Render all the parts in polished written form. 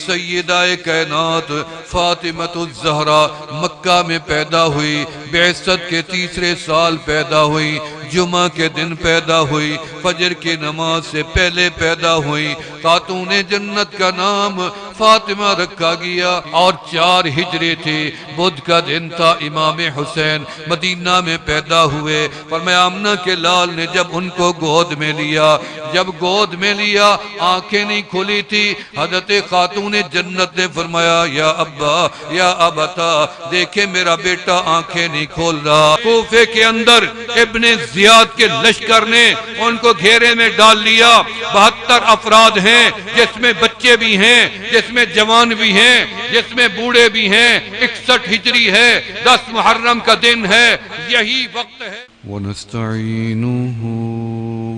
سیدہ کائنات فاطمۃ الزہرا مکہ میں پیدا ہوئی، بعثت کے تیسرے سال پیدا ہوئی، جمعہ کے دن پیدا ہوئی، فجر کی نماز سے پہلے پیدا ہوئی۔ خاتون جنت کا نام فاطمہ رکھا گیا، اور 4 ہجری تھی، بدھ کا دن تھا، امام حسین مدینہ میں پیدا ہوئے۔ فرمایا آمنہ کے لال نے جب ان کو گود میں لیا، جب گود میں لیا آنکھیں نہیں کھلی تھی، حضرت خاتون جنت نے فرمایا یا ابا یا ابتا، دیکھیں میرا بیٹا آنکھیں نہیں کھول رہا۔ کوفے کے اندر ابن زیاد کے لشکر نے ان کو گھیرے میں ڈال لیا، 72 افراد ہیں، جس میں بچے بھی ہیں، جس میں جوان بھی ہیں، جس میں بوڑھے بھی ہیں۔ 61 ہجری ہے، 10 محرم کا دن ہے، یہی وقت ہے۔ وَنَسْتَعِينُهُ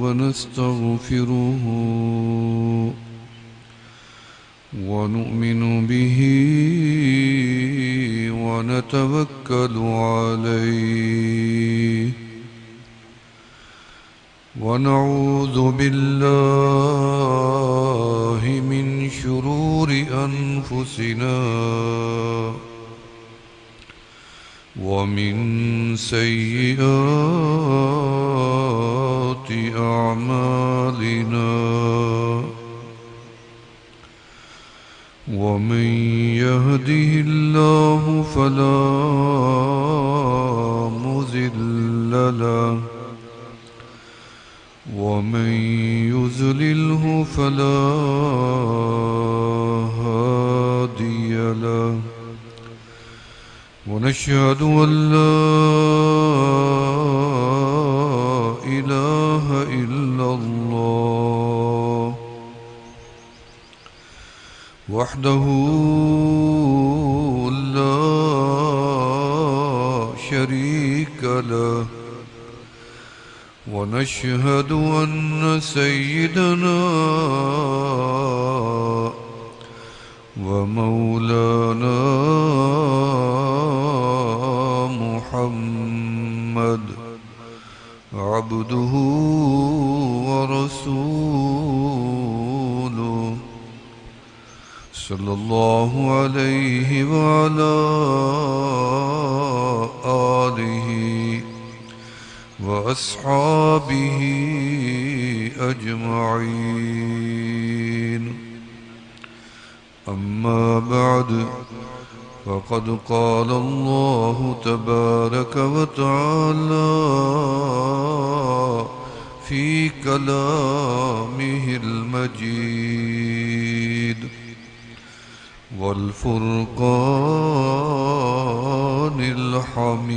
وَنَسْتَغْفِرُهُ وَنُؤْمِنُ بِهِ وَنَتَوَكَّلُ عَلَيْهِ وَنَعُوذُ بِاللَّهِ مِنْ شُرُورِ أَنفُسِنَا وَمِنْ سَيِّئَاتِ أَعْمَالِنَا وَمَنْ يَهْدِهِ اللَّهُ فَلَا مُضِلَّ لَهُ وَمَنْ يُضْلِلْهُ فَلَا هَادِيَ لَهُ وَنَشْهَدُ أَنْ لَا إِلَهَ إِلَّا اللَّهُ وحده لا شريك له ونشهد أن سيدنا ومولانا محمد عبده ورسوله صلی اللہ علیہ وعلا آلہ واصحابہ اجمعین۔ اما بعد فقد قال اللہ تبارک وتعالی فی کلامہ المجید والفرقان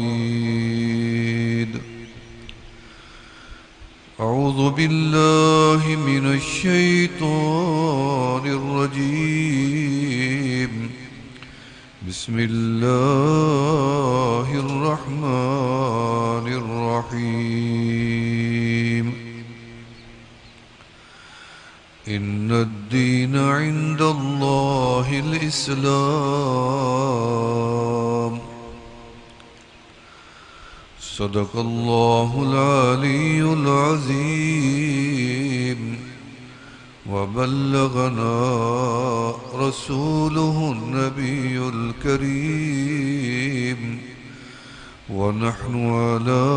الحمید۔ اعوذ باللہ من الشیطان الرجیم، بسم اللہ الرحمن الرحیم۔ ان الدین عند اللہ الاسلام، صدق اللہ العلی العظیم، وبلغنا رسوله النبی الکریم، ونحن على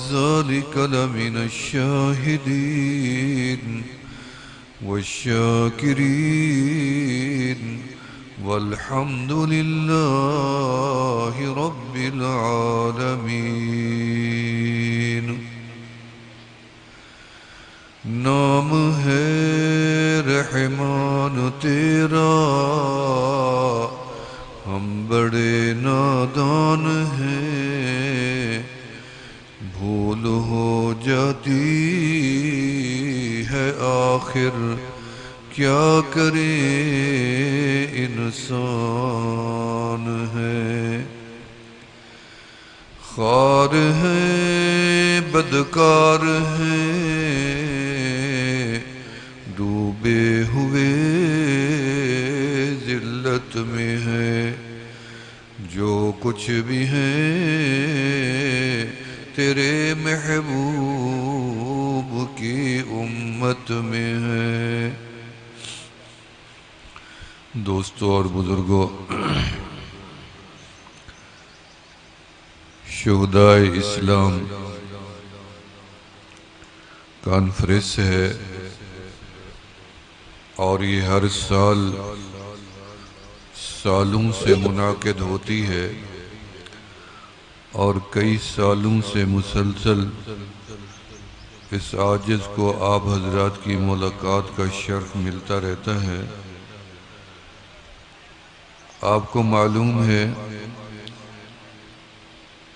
ذلك لمن الشاهدين والشاكرين، والحمد لله رب العالمين۔ نام ہے رحمان تیرا، ہم بڑے نادان ہیں، بھول ہو جاتی ہے آخر کیا کرے انسان ہے۔ خوار ہیں بدکار ہیں، ڈوبے ہوئے ذلت میں ہے، جو کچھ بھی ہیں تیرے محبوب کی امت میں ہے۔ دوستوں اور بزرگوں، شہدائے اسلام کانفرنس ہے اور یہ ہر سالوں سے منعقد ہوتی ہے اور کئی سالوں سے مسلسل اس عاجز کو آپ حضرات کی ملاقات کا شرف ملتا رہتا ہے۔ آپ کو معلوم ہے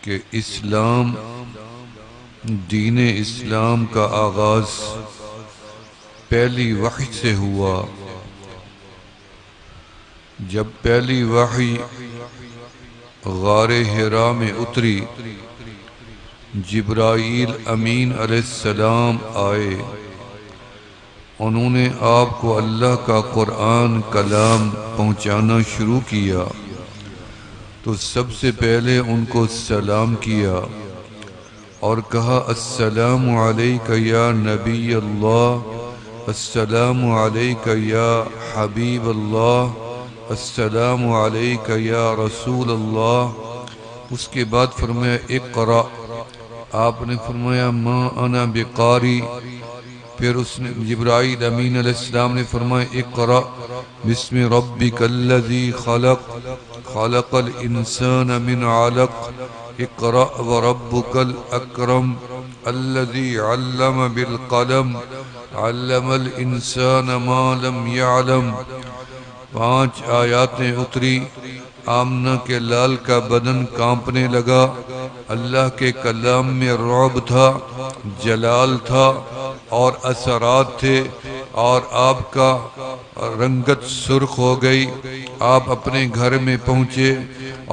کہ دین اسلام کا آغاز پہلی وحی سے ہوا۔ جب پہلی وحی غار حرا میں اتری، جبرائیل امین علیہ السلام آئے، انہوں نے آپ کو اللہ کا قرآن کلام پہنچانا شروع کیا تو سب سے پہلے ان کو سلام کیا اور کہا السلام علیک یا نبی اللہ، السلام علیک یا حبیب اللہ، السلام علیک یا رسول اللہ۔ اس کے بعد فرمایا اقرأ، آپ نے فرمایا ما انا بقاری۔ پھر اس نے جبرائیل امین علیہ السلام نے فرمایا اقرأ بسم ربک الذی خلق، خلق الانسان من علق، اقرأ وربک الاکرم الذی علم بالقلم، علم الانسان ما لم يعلم۔ 5 آیاتیں اتری۔ آمنہ کے لال کا بدن کانپنے لگا۔ اللہ کے کلام میں رعب تھا، جلال تھا اور اثرات تھے، اور آپ کا رنگت سرخ ہو گئی۔ آپ اپنے گھر میں پہنچے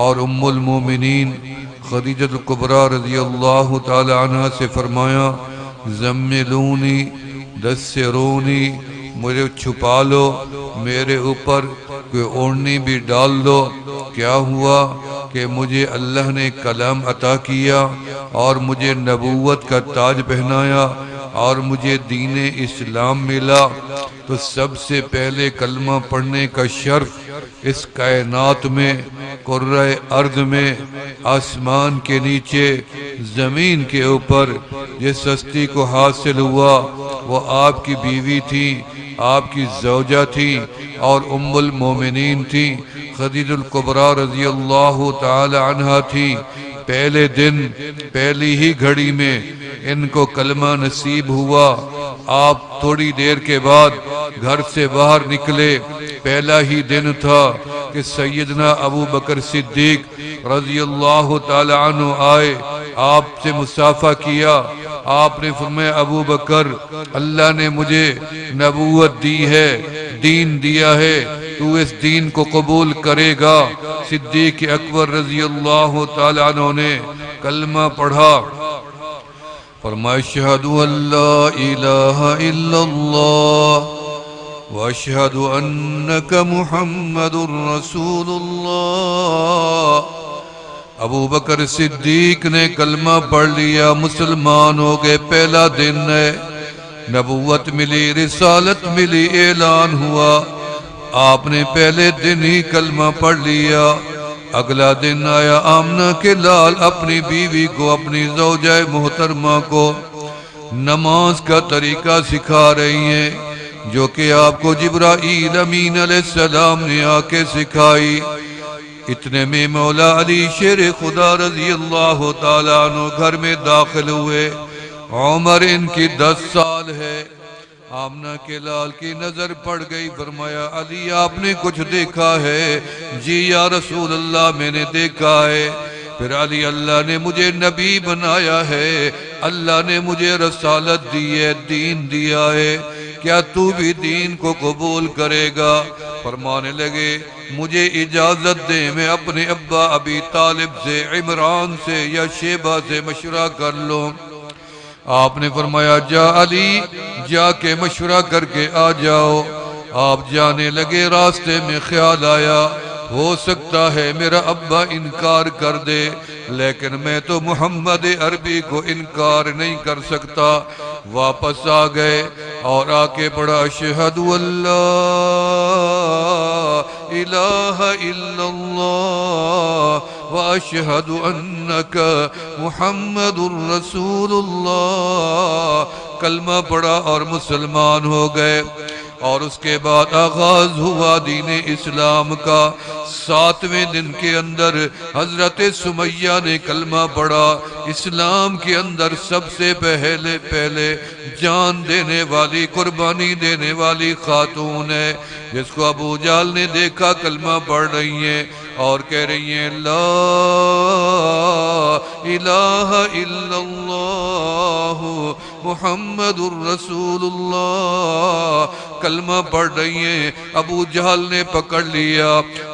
اور ام المومنین خدیجہ کبریٰ رضی اللہ تعالی عنہ سے فرمایا زملونی دسرونی، مجھے چھپا لو، میرے اوپر کوئی اوڑھنی بھی ڈال دو۔ کیا ہوا کہ مجھے اللہ نے کلام عطا کیا اور مجھے نبوت کا تاج پہنایا اور مجھے دین اسلام ملا، تو سب سے پہلے کلمہ پڑھنے کا شرف اس کائنات میں، کرۂ ارض میں، آسمان کے نیچے، زمین کے اوپر جس ہستی کو حاصل ہوا وہ آپ کی بیوی تھی، آپ کی زوجہ تھی اور ام المومنین تھی، خدیجہ الکبریٰ رضی اللہ تعالی عنہا تھی۔ پہلے دن، پہلی ہی گھڑی میں ان کو کلمہ نصیب ہوا۔ آپ تھوڑی دیر کے بعد گھر سے باہر نکلے، پہلا ہی دن تھا کہ سیدنا ابو بکر صدیق رضی اللہ تعالی عنہ آئے، آپ سے مصافحہ کیا۔ آپ نے فرمایا ابو بکر، اللہ نے مجھے نبوت دی ہے، دین دیا ہے، تو اس دین کو قبول کرے گا؟ صدیق اکبر رضی اللہ تعالی عنہ نے کلمہ پڑھا، فرمایا اشہد ان لا الہ الا اللہ واشہد انک محمد رسول اللہ۔ ابو بکر صدیق نے کلمہ پڑھ لیا، مسلمان ہو گئے۔ پہلا دن ہے، نبوت ملی، رسالت ملی، اعلان ہوا۔ آپ نے پہلے دن ہی کلمہ پڑھ لیا۔ اگلا دن آیا، آمنہ کے لال اپنی بیوی کو، اپنی زوجہ محترمہ کو نماز کا طریقہ سکھا رہی ہیں، جو کہ آپ کو جبرائیل امین علیہ السلام نے آ کے سکھائی۔ اتنے میں مولا علی شیر خدا رضی اللہ تعالیٰ عنہ گھر میں داخل ہوئے۔ عمر ان کی 10 سال ہے۔ آمنہ کے لال کی نظر پڑ گئی، فرمایا علی آپ نے کچھ دیکھا ہے؟ جی یا رسول اللہ میں نے دیکھا ہے۔ پھر علی اللہ نے مجھے نبی بنایا ہے، اللہ نے مجھے رسالت دی ہے، دین دیا ہے، کیا تو بھی دین کو قبول کرے گا؟ فرمانے لگے مجھے اجازت دے، میں اپنے ابا ابی طالب سے، عمران سے یا شیبہ سے مشورہ کر لوں۔ آپ نے فرمایا جا علی، جا کے مشورہ کر کے آ جاؤ۔ آپ جانے لگے، راستے میں خیال آیا ہو سکتا ہے میرا ابا انکار کر دے، لیکن میں تو محمد عربی کو انکار نہیں کر سکتا۔ واپس آ گئے اور آ کے پڑھا اشہد ان لا الہ الا اللہ واشہد انک محمد الرسول اللہ۔ کلمہ پڑھا اور مسلمان ہو گئے، اور اس کے بعد آغاز ہوا دین اسلام کا۔ 7ویں دن کے اندر حضرت سمیہ نے کلمہ پڑھا۔ اسلام کے اندر سب سے پہلے جان دینے والی، قربانی دینے والی خاتون ہے، جس کو ابو جہل نے دیکھا کلمہ پڑھ رہی ہیں اور کہہ رہی ہیں لا الہ الا اللہ محمد الرسول اللہ، کلمہ پڑھ رہی ہیں۔ ابو جہل نے پکڑ لیا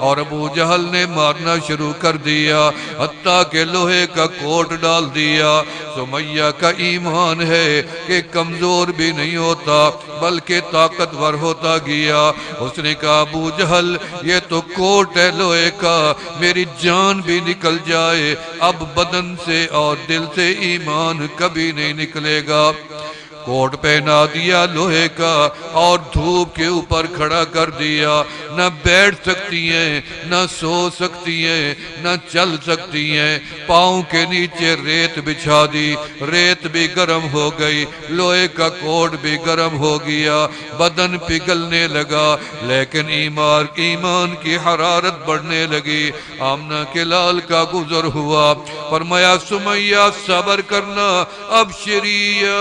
اور ابو جہل نے مارنا شروع کر دیا، حتیٰ کہ لوہے کا کوٹ ڈال دیا۔ سمیہ کا ایمان ہے کہ کمزور بھی نہیں ہوتا بلکہ طاقتور ہوتا گیا۔ اس نے کہا ابو جہل یہ تو کوٹ ہے لوہے کا، میری جان بھی نکل جائے، اب بدن سے اور دل سے ایمان کبھی نہیں نکلے گا۔ کوٹ پہنا دیا لوہے کا اور دھوپ کے اوپر کھڑا کر دیا۔ نہ بیٹھ سکتی ہیں، نہ سو سکتی ہیں، نہ چل سکتی ہیں۔ پاؤں کے نیچے ریت بچھا دی، ریت بھی گرم ہو گئی، لوہے کا کوٹ بھی گرم ہو گیا، بدن پگھلنے لگا، لیکن ایمان کی حرارت بڑھنے لگی۔ آمنہ کے لال کا گزر ہوا، فرمایا سمیہ صبر کرنا، ابشریہ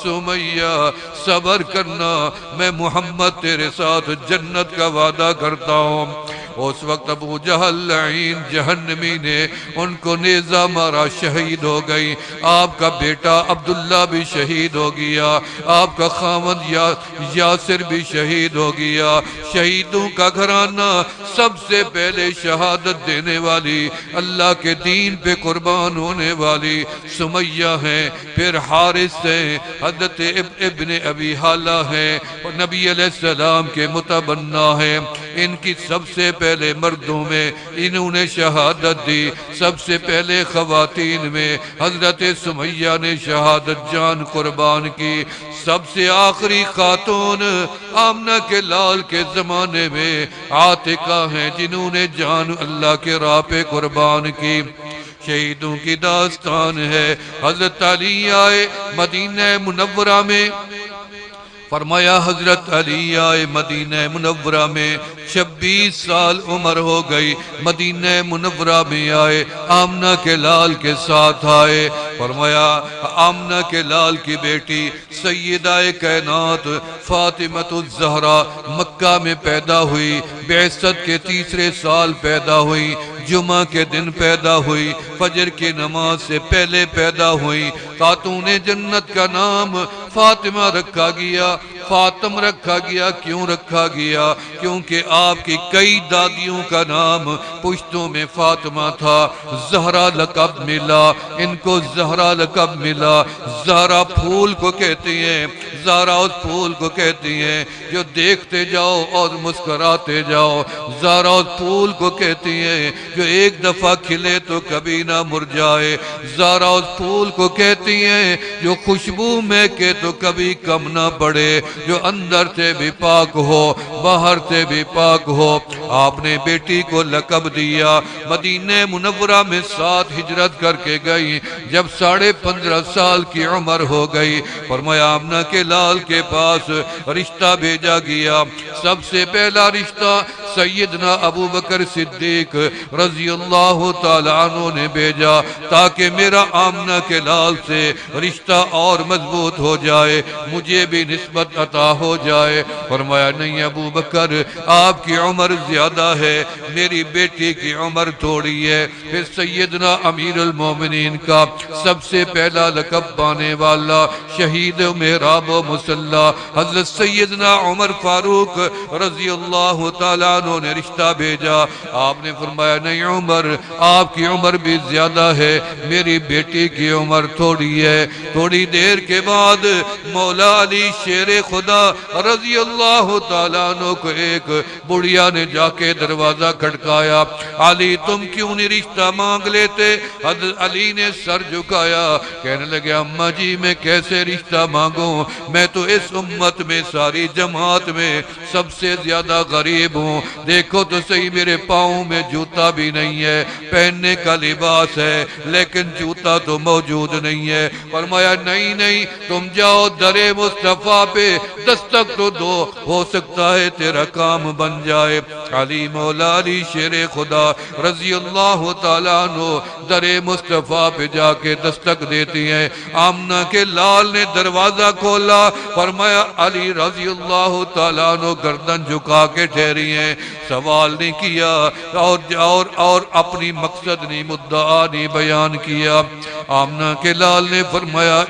سمیہ صبر کرنا، میں محمد تیرے ساتھ جنت کا وعدہ کرتا ہوں۔ اس وقت ابو جہل لعین جہنمی نے ان کو نیزہ مارا، شہید ہو گئی۔ آپ کا بیٹا عبداللہ بھی شہید ہو گیا، آپ کا خاوند یاسر بھی شہید ہو گیا۔ شہیدوں کا گھرانہ سب سے پہلے شہادت دینے والی، اللہ کے دین پہ قربان ہونے والی سمیہ ہیں، پھر حارث ہیں، حضرت ابن ابی حالہ ہیں، اور نبی علیہ السلام کے متبنہ ہیں۔ ان کی سب سے پہلے مردوں میں انہوں نے شہادت دی، سب سے پہلے خواتین میں حضرت سمیہ نے شہادت جان قربان کی۔ سب سے آخری خاتون آمنہ کے لال کے زمانے میں عاتقہ ہیں، جنہوں نے جان اللہ کے راہ پہ قربان کی۔ شہیدوں کی داستان ہے۔ حضرت علی آئے مدینہ منورہ میں، فرمایا حضرت علی آئے مدینہ منورہ میں، 26 سال عمر ہو گئی، مدینہ منورہ میں آئے، آمنہ کے لال کے ساتھ آئے۔ فرمایا آمنہ کے لال کی بیٹی سیدہ کائنات فاطمۃ الزہرا مکہ میں پیدا ہوئی، بعثت کے 3 سال پیدا ہوئی، جمعہ کے دن پیدا ہوئی، فجر کی نماز سے پہلے پیدا ہوئی۔ خاتون جنت کا نام فاطمہ رکھا گیا، فاطم رکھا گیا۔ کیوں رکھا گیا؟ کیونکہ آپ کی کئی دادیوں کا نام پشتوں میں فاطمہ تھا۔ زہرا لقب ملا، ان کو زہرا لقب ملا۔ زہرا پھول کو کہتے ہیں، زہرا اس پھول کو کہتی ہیں جو دیکھتے جاؤ اور مسکراتے جاؤ۔ زہرا اس پھول کو کہتی ہیں جو ایک دفعہ کھلے تو کبھی نہ مرجائے۔ زہرا اس پھول کو کہتی ہیں جو خوشبو مہکے تو کبھی کم نہ پڑے، جو اندر سے بھی پاک ہو باہر سے بھی پاک ہو۔ آپ نے بیٹی کو لقب دیا۔ مدینہ منورہ میں 7 ہجرت کر کے گئی، جب 15.5 سال کی عمر ہو گئی، فرمایا آمنہ کے لال کے پاس رشتہ بھیجا گیا۔ سب سے پہلا رشتہ سیدنا ابو بکر صدیق رضی اللہ تعالیٰ عنہ نے بھیجا، تاکہ میرا آمنہ کے لال سے رشتہ اور مضبوط ہو جائے، مجھے بھی نسبت عطا ہو جائے۔ فرمایا نہیں ابو بکر، آپ کی عمر زیادہ ہے، میری بیٹی کی عمر تھوڑی ہے۔ پھر سیدنا امیر المومنین کا سب سے پہلا لقب پانے والا، شہید محراب و مصلی، حضرت سیدنا عمر فاروق رضی اللہ تعالیٰ عنہ نے رشتہ بھیجا۔ آپ نے فرمایا نہیں عمر، آپ کی عمر بھی زیادہ ہے، میری بیٹی کی عمر تھوڑی ہے۔ تھوڑی دیر کے بعد مولا علی شیر خدا رضی اللہ تعالیٰ عنہ کو ایک بڑھیا نے جا کے دروازہ کھٹکایا۔ علی تم کیوں نہیں رشتہ مانگ لیتے؟ حضرت علی نے سر جھکایا، کہنے لگے اماں جی میں کیسے رشتہ مانگوں، میں تو اس امت میں ساری جماعت میں سب سے زیادہ غریب ہوں، دیکھو تو صحیح میرے پاؤں میں جوتا بھی نہیں ہے، پہننے کا لباس ہے لیکن جوتا تو موجود نہیں ہے۔ فرمایا نہیں نہیں، تم جاؤ در مصطفیٰ پہ دستک تو دو، ہو سکتا ہے تیرا کام بن جائے۔ علی مولا علی شیر خدا رضی اللہ تعالیٰ عنہ در مصطفیٰ پہ جا کے دستک دیتی ہیں۔ آمنہ کے لال نے دروازہ کھولا، فرمایا علی رضی اللہ تعالیٰ عنہ گردن جھکا کے ٹھہری ہیں، سوال نہیں کیا اور اپنی مقصد نہیں، مدعا نہیں بیان کیا۔ آمنہ کے لال نے فرمایا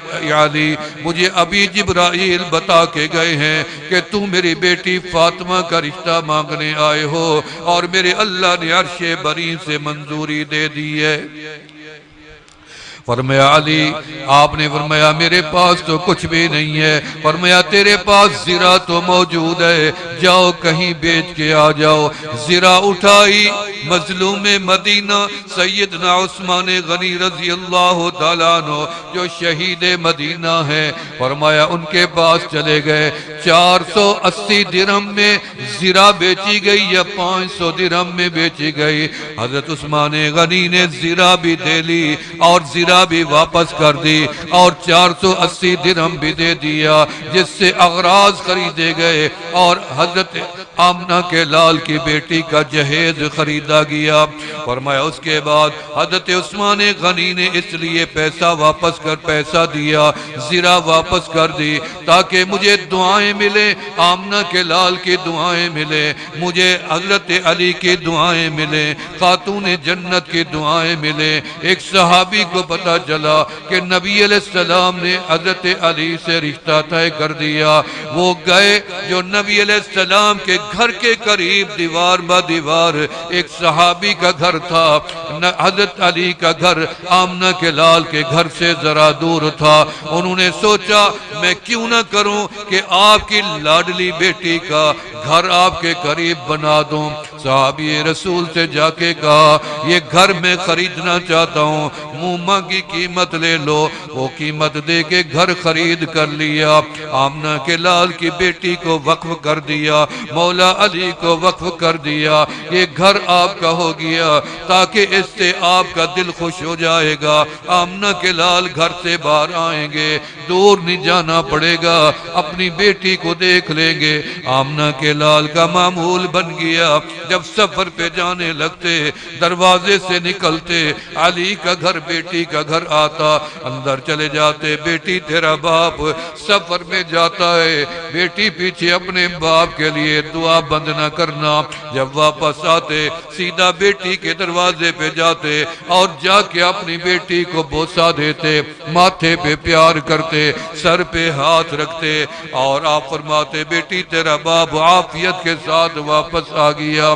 علی مجھے ابھی جبرائیل بتا کے گئے ہیں کہ تم میری بیٹی فاطمہ کا رشتہ مانگنے آئے ہو اور میرے اللہ نے عرش بری سے منظوری دے دی ہے۔ فرمایا علی، آپ نے فرمایا میرے پاس تو کچھ بھی نہیں ہے، فرمایا تیرے پاس زرہ تو موجود ہے، جاؤ کہیں بیچ کے آ جاؤ۔ زرہ اٹھائی، مظلوم مدینہ سیدنا عثمان غنی رضی اللہ تعالیٰ عنہ جو شہید مدینہ ہیں، فرمایا ان کے پاس چلے گئے، 480 درہم میں زرہ بیچی گئی یا 500 درہم میں بیچی گئی۔ حضرت عثمان غنی نے زرہ بھی دے لی اور زرہ بھی واپس کر دی اور 480 درہم بھی دے دیا، جس سے اغراض خریدے گئے اور حضرت آمنہ کے لال کی بیٹی کا جہیز خریدا گیا۔ فرمایا اس کے بعد حضرت عثمان غنی نے اس لیے پیسہ دیا، زرہ واپس کر دی تاکہ مجھے دعائیں ملیں، آمنہ کے لال کی دعائیں ملیں، مجھے حضرت علی کی دعائیں ملیں، خاتون جنت کی دعائیں ملیں۔ ایک صحابی کو پتہ چلا کہ نبی علیہ السلام نے حضرت علی سے رشتہ طے کر دیا، وہ گئے جو نبی علیہ السلام کے گھر کے قریب دیوار با دیوار ایک صحابی کا گھر تھا، حضرت علی کا گھر آمنہ کے لال کے گھر سے ذرا دور تھا۔ انہوں نے سوچا میں کیوں نہ کروں کہ آپ کی لاڈلی بیٹی کا گھر آپ کے قریب بنا دوں۔ صحابی رسول سے جا کے کہا یہ گھر میں خریدنا چاہتا ہوں، موما کی قیمت لے لو۔ وہ قیمت دے کے گھر خرید کر لیا، آمنہ کے لال کی بیٹی کو وقف کر دیا، مولا علی کو وقف کر دیا۔ یہ گھر آپ کا ہو گیا تاکہ اس سے آپ کا دل خوش ہو جائے گا، آمنہ کے لال گھر سے باہر آئیں گے، دور نہیں جانا پڑے گا، اپنی بیٹی کو دیکھ لیں گے۔ آمنہ کے لال کا معمول بن گیا، جب سفر پہ جانے لگتے دروازے سے نکلتے علی کا گھر بیٹی کا گھر آتا، اندر چلے جاتے، بیٹی تیرا باپ سفر میں جاتا ہے، بیٹی پیچھے اپنے باپ کے لیے دعا بند نہ کرنا۔ جب واپس آتے سیدھا بیٹی کے دروازے پہ جاتے اور جا کے اپنی بیٹی کو بوسہ دیتے، ماتھے پہ پیار کرتے، سر پہ ہاتھ رکھتے اور آپ فرماتے بیٹی تیرا باپ عافیت کے ساتھ واپس آ گیا۔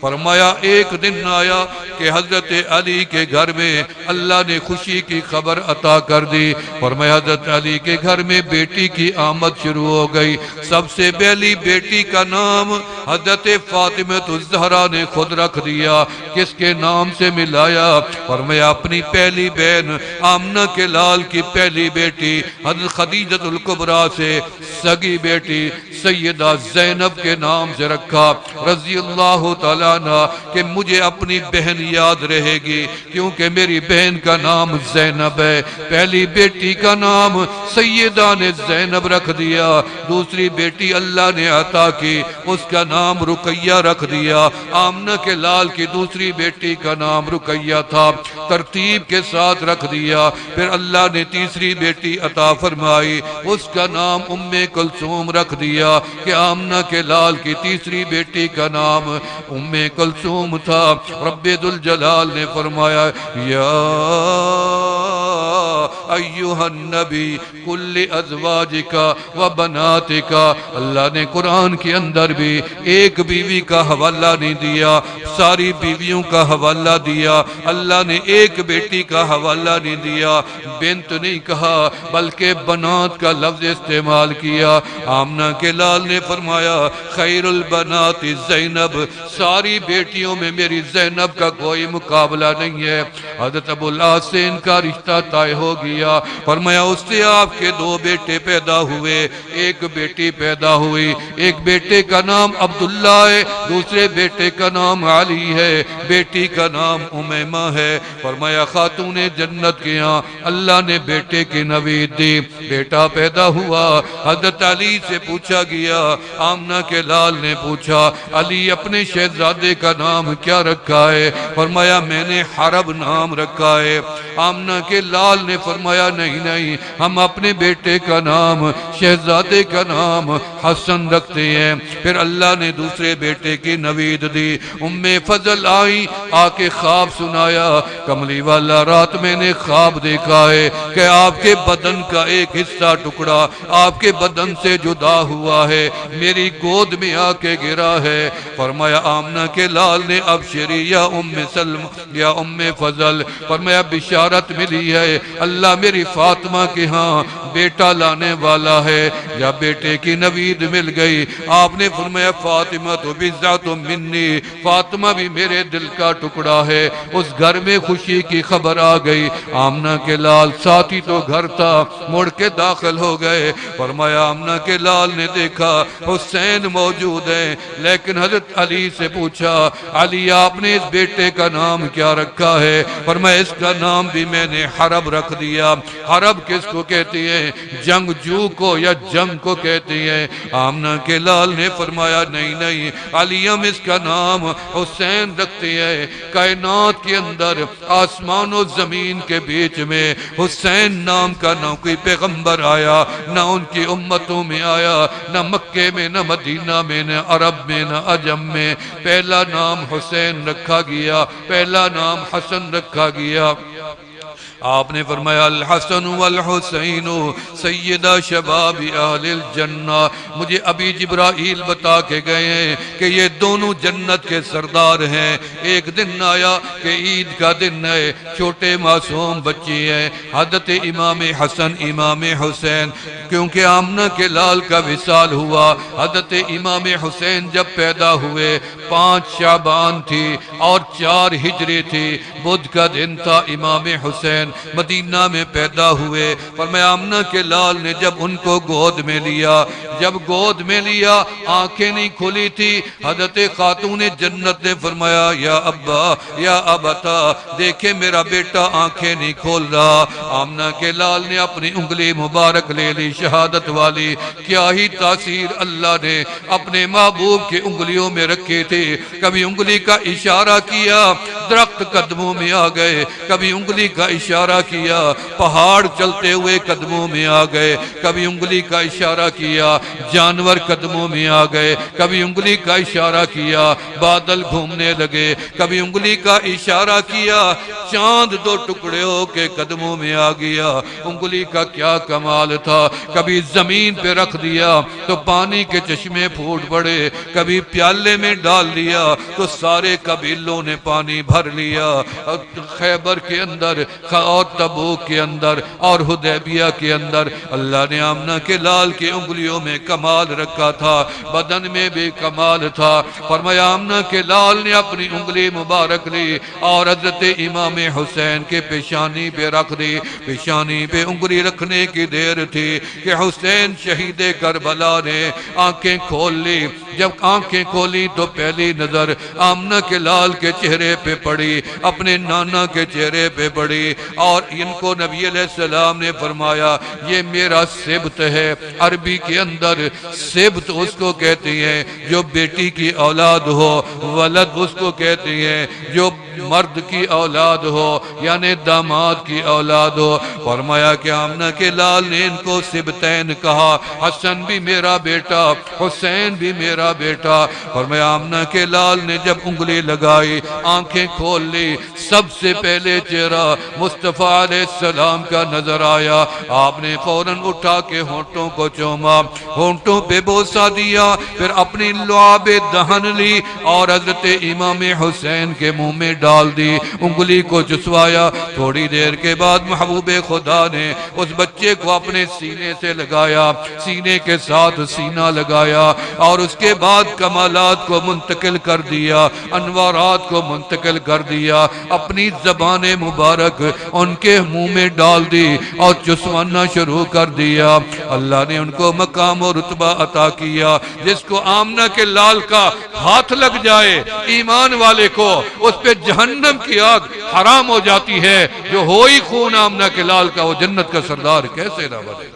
فرمایا ایک دن آیا کہ حضرت علی کے گھر میں اللہ نے خوشی کی خبر عطا کر دی۔ فرمایا حضرت علی کے گھر میں بیٹی کی آمد شروع ہو گئی۔ سب سے پہلی بیٹی کا نام حضرت فاطمہ الزہرا نے خود رکھ دیا۔ کس کے نام سے ملایا؟ فرمایا اپنی پہلی بہن آمنہ کے لال کی پہلی بیٹی حضرت خدیجہ الکبریٰ سے سگی بیٹی سیدہ زینب کے نام سے رکھا رضی اللہ تعالیٰ عنہ کہ مجھے اپنی بہن یاد رہے گی کیونکہ میری بہن کا نام زینب ہے۔ پہلی بیٹی کا نام سیدہ نے زینب رکھ دیا، دوسری بیٹی اللہ نے عطا کی اس کا نام رقیہ رکھ دیا۔ آمنہ کے لال کی دوسری بیٹی کا نام رقیہ تھا، ترتیب کے ساتھ رکھ دیا۔ پھر اللہ نے تیسری بیٹی عطا فرمائی، اس کا نام ام کلثوم رکھ دیا کہ آمنہ کے لال کی تیسری بیٹی کا نام ام کلثوم تھا۔ رب ذوالجلال نے فرمایا یا ایہا النبی کل ازواجکا و بناتکا، اللہ نے قرآن کے اندر بھی ایک بیوی کا حوالہ نہیں دیا، ساری بیویوں کا حوالہ دیا۔ اللہ نے ایک بیٹی کا حوالہ نہیں دیا، بنت نہیں کہا بلکہ بنات کا لفظ استعمال کیا۔ آمنہ کے لال نے فرمایا خیر البنات زینب، ساری بیٹیوں میں میری زینب کا کوئی مقابلہ نہیں ہے۔ حضرت ابو العاص سے ان کا رشتہ طے ہو ہو گیا۔ فرمایا اس سے آپ کے 2 بیٹے پیدا ہوئے، ایک بیٹی پیدا ہوئی، ایک بیٹے کا نام عبداللہ ہے، دوسرے بیٹے کا نام علی ہے، بیٹی کا نام امیمہ ہے۔ فرمایا خاتون جنت کے ہاں اللہ نے بیٹے کی نوید دی، بیٹا پیدا ہوا۔ حضرت علی سے پوچھا گیا، آمنہ کے لال نے پوچھا علی اپنے شہزادے کا نام کیا رکھا ہے؟ فرمایا میں نے حرب نام رکھا ہے۔ آمنہ کے لال نے فرمایا نہیں ہم اپنے بیٹے کا نام، شہزادے کا نام حسن رکھتے ہیں۔ پھر اللہ نے دوسرے بیٹے کی نوید دی۔ ام فضل آئی، آ کے خواب سنایا، کملی والا رات میں نے خواب دیکھا ہے کہ آپ کے بدن کا ایک حصہ ٹکڑا آپ کے بدن سے جدا ہوا ہے، میری گود میں آ کے گرا ہے۔ فرمایا آمنہ کے لال نے ابشری یا ام سلم یا ام فضل، فرمایا بشارت ملی ہے، اللہ میری فاطمہ کے ہاں بیٹا لانے والا ہے۔ جب بیٹے کی نوید مل گئی آپ نے فرمایا فاطمہ تو بضعۃ منی، فاطمہ بھی میرے دل کا ٹکڑا ہے۔ اس گھر میں خوشی کی خبر آ گئی۔ آمنہ کے لال ساتھی تو گھر تھا، مڑ کے داخل ہو گئے۔ فرمایا آمنہ کے لال نے دیکھا حسین موجود ہے، لیکن حضرت علی سے پوچھا علی آپ نے اس بیٹے کا نام کیا رکھا ہے؟ فرمایا اس کا نام بھی میں نے حرب رکھ دیا۔ حرب کس کو کہتی ہے؟ جنگجو کو یا جنگ کو کہتی ہے۔ آمنہ کے لال نے فرمایا نہیں علی ہم اس کا نام حسین رکھتے ہیں۔ کائنات کے اندر آسمان و زمین کے بیچ میں حسین نام کا نہ کوئی پیغمبر آیا، نہ ان کی امتوں میں آیا، نہ مکے میں، نہ مدینہ میں، نہ عرب میں، نہ عجم میں۔ پہلا نام حسین رکھا گیا، پہلا نام حسن رکھا گیا۔ آپ نے فرمایا الحسن والحسین سیدہ شباب اہل الجنہ۔ مجھے ابھی جبرائیل بتا کے گئے ہیں کہ یہ دونوں جنت کے سردار ہیں۔ ایک دن آیا کہ عید کا دن ہے، چھوٹے معصوم بچے ہیں، حضرت امام حسن امام حسین، کیونکہ آمنہ کے لال کا وصال ہوا۔ حضرت امام حسین جب پیدا ہوئے 5 شعبان تھی اور 4 ہجری تھی، بدھ کا دن تھا۔ امام حسین مدینہ میں پیدا ہوئے۔ فرمایا آمنہ کے لال نے جب ان کو گود میں لیا، جب گود میں لیا آنکھیں نہیں کھلی تھی، حضرت خاتون جنت نے فرمایا یا ابا یا ابتا، دیکھیں میرا بیٹا آنکھیں نہیں کھول رہا۔ آمنہ کے لال نے اپنی انگلی مبارک لے لی شہادت والی۔ کیا ہی تاثیر اللہ نے اپنے محبوب کی انگلیوں میں رکھی تھی۔ کبھی انگلی کا اشارہ کیا درخت قدموں میں آ گئے، کبھی انگلی کا اشارہ کیا پہاڑ چلتے ہوئے قدموں میں آ گئے، کبھی انگلی کا اشارہ کیا جانور قدموں میں آ گئے، کبھی انگلی کا اشارہ کیا بادل گھومنے لگے، کبھی انگلی کا اشارہ کیا چاند 2 ٹکڑے ہو کے قدموں میں آ گیا۔ انگلی کا کیا کمال تھا۔ کبھی زمین پہ رکھ دیا تو پانی کے چشمے پھوٹ پڑے، کبھی پیالے میں ڈال دیا تو سارے قبیلوں نے پانی بھر لیا۔ خیبر کے اندر اور تبوک کے اندر اور حدیبیہ کے اندر اللہ نے آمنہ کے لال کی انگلیوں میں کمال رکھا تھا، بدن میں بھی کمال تھا۔ فرمایا آمنہ کے لال نے اپنی انگلی مبارک لی اور حضرت امام حسین کے پیشانی پہ رکھ دی۔ پیشانی پہ انگلی رکھنے کی دیر تھی کہ حسین شہید کربلا نے آنکھیں کھول لی۔ جب آنکھیں کھولی تو پہلی نظر آمنہ کے لال کے چہرے پہ پڑی، اپنے نانا کے چہرے پہ پڑی، اور ان کو نبی علیہ السلام نے فرمایا یہ میرا سبت ہے۔ عربی کے اندر سبت اس کو کہتی ہیں جو بیٹی کی اولاد ہو، ولد اس کو کہتی ہیں جو مرد کی اولاد ہو، یعنی داماد کی اولاد ہو۔ فرمایا کہ آمنہ کے لال نے ان کو سبتین کہا، حسن بھی میرا بیٹا، حسین بھی میرا بیٹا۔ فرمایا آمنہ کے لال نے جب انگلی لگائی آنکھیں کھول لی، سب سے پہلے چہرہ مصطفیٰ علیہ السلام کا نظر آیا۔ آپ نے فوراً اٹھا کے ہونٹوں کو چوما، ہونٹوں پہ بوسہ دیا، پھر اپنی لعاب دہن لی اور حضرت امام حسین کے منہ میں ڈال دی۔ انگلی کو چسوایا۔ تھوڑی دیر کے بعد محبوب خدا نے اس بچے کو اپنے سینے سے لگایا، سینے کے ساتھ سینہ لگایا، اور اس کے بعد کمالات کو منتقل کر دیا، انوارات کو منتقل کر دیا، اپنی زبان مبارک ان کے منہ میں ڈال دی اور چسوانا شروع کر دیا۔ اللہ نے ان کو مقام و رتبہ عطا کیا۔ جس کو آمنہ کے لال کا ہاتھ لگ جائے ایمان والے کو، اس پہ جہنم کی آگ حرام ہو جاتی ہے۔ جو ہوئی خون آمنہ کے لال کا، وہ جنت کا سردار کیسے نہ بنے؟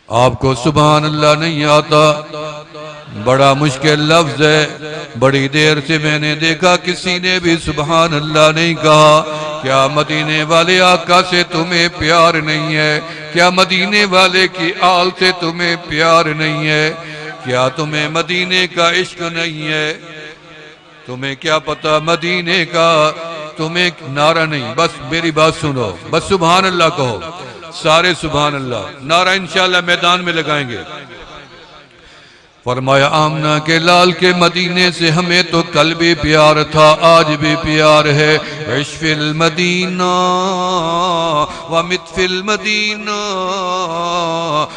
آپ کو سبحان اللہ نہیں آتا؟ بڑا مشکل لفظ ہے۔ بڑی دیر سے میں نے دیکھا کسی نے بھی سبحان اللہ نہیں کہا۔ کیا مدینے والے آقا سے تمہیں پیار نہیں ہے؟ کیا مدینے والے کی آل سے تمہیں پیار نہیں ہے؟ کیا تمہیں مدینے کا عشق نہیں ہے؟ تمہیں کیا پتا مدینے کا؟ تمہیں نعرہ نہیں، بس میری بات سنو، بس سبحان اللہ کہو، سارے سبحان اللہ۔ نعرہ انشاءاللہ میدان میں لگائیں گے۔ فرمایا آمنہ کے لال کے مدینے سے ہمیں تو کل بھی پیار تھا، آج بھی پیار ہے۔ عش فی المدینہ ومت فی المدینہ،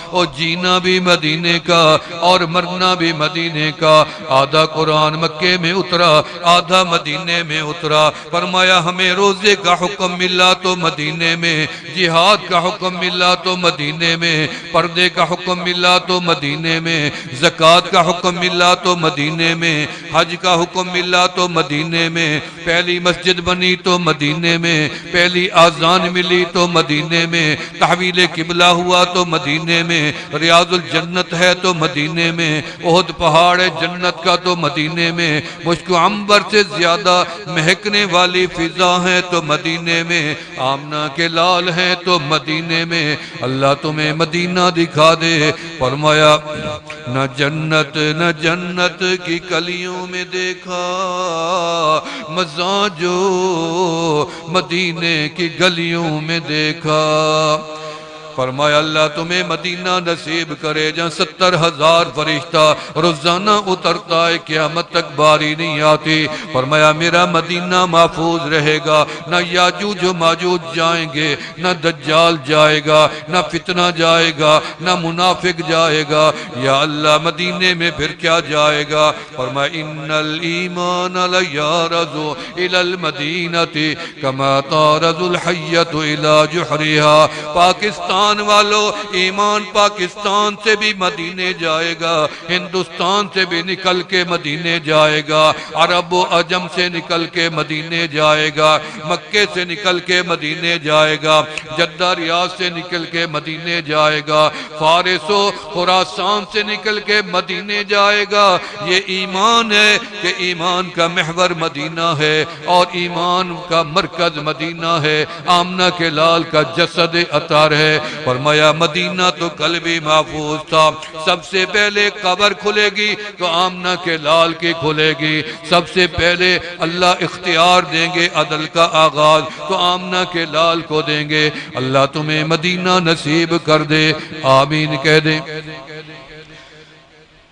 اور جینا بھی مدینے کا اور مرنا بھی مدینے کا۔ آدھا قرآن مکے میں اترا، آدھا مدینے میں اترا۔ فرمایا ہمیں روزے کا حکم ملا تو مدینے میں، جہاد کا حکم ملا تو مدینے میں، پردے کا حکم ملا تو مدینے میں، زکوٰۃ کا حکم ملا تو مدینے میں، حج کا حکم ملا تو مدینے میں، پہلی مسجد بنی تو مدینے میں، پہلی آذان ملی تو مدینے میں، تحویل قبلہ ہوا تو مدینے میں، ریاض الجنت ہے تو مدینے میں، احد پہاڑ ہے جنت کا تو مدینے میں، مشک و عنبر سے زیادہ مہکنے والی فضا ہے تو مدینے میں، آمنہ کے لال ہیں تو مدینے میں۔ اللہ تمہیں مدینہ دکھا دے۔ فرمایا نہ جنت کی کلیوں میں دیکھا مزہ جو مدینے کی گلیوں میں دیکھا۔ فرمایا اللہ تمہیں مدینہ نصیب کرے جہاں 70,000 فرشتہ روزانہ اترتا ہے، قیامت تک باری نہیں آتی۔ فرمایا میرا مدینہ محفوظ رہے گا، نہ یاجوج و ماجوج جائیں گے، نہ دجال جائے گا، نہ فتنہ جائے گا، نہ منافق جائے گا۔ یا اللہ مدینے میں پھر کیا جائے گا؟ فرمایا ان الایمان لیارض الی المدینۃ کما تارض الحیۃ الی جحرها۔ پاکستان والو، ایمان پاکستان سے بھی مدینے جائے گا، ہندوستان سے بھی نکل کے مدینے جائے گا، عرب و عجم سے نکل کے مدینے جائے گا، مکے سے نکل کے مدینے جائے گا، جدہ ریاض سے نکل کے مدینے جائے گا، فارس و خراسان سے نکل کے مدینے جائے گا۔ یہ ایمان ہے کہ ایمان کا محور مدینہ ہے اور ایمان کا مرکز مدینہ ہے، آمنہ کے لال کا جسد اطہر ہے۔ فرمایا مدینہ تو کل بھی محفوظ تھا، سب سے پہلے قبر کھلے گی تو آمنہ کے لال کی کھلے گی، سب سے پہلے اللہ اختیار دیں گے عدل کا آغاز تو آمنہ کے لال کو دیں گے۔ اللہ تمہیں مدینہ نصیب کر دے، آمین کہہ دیں۔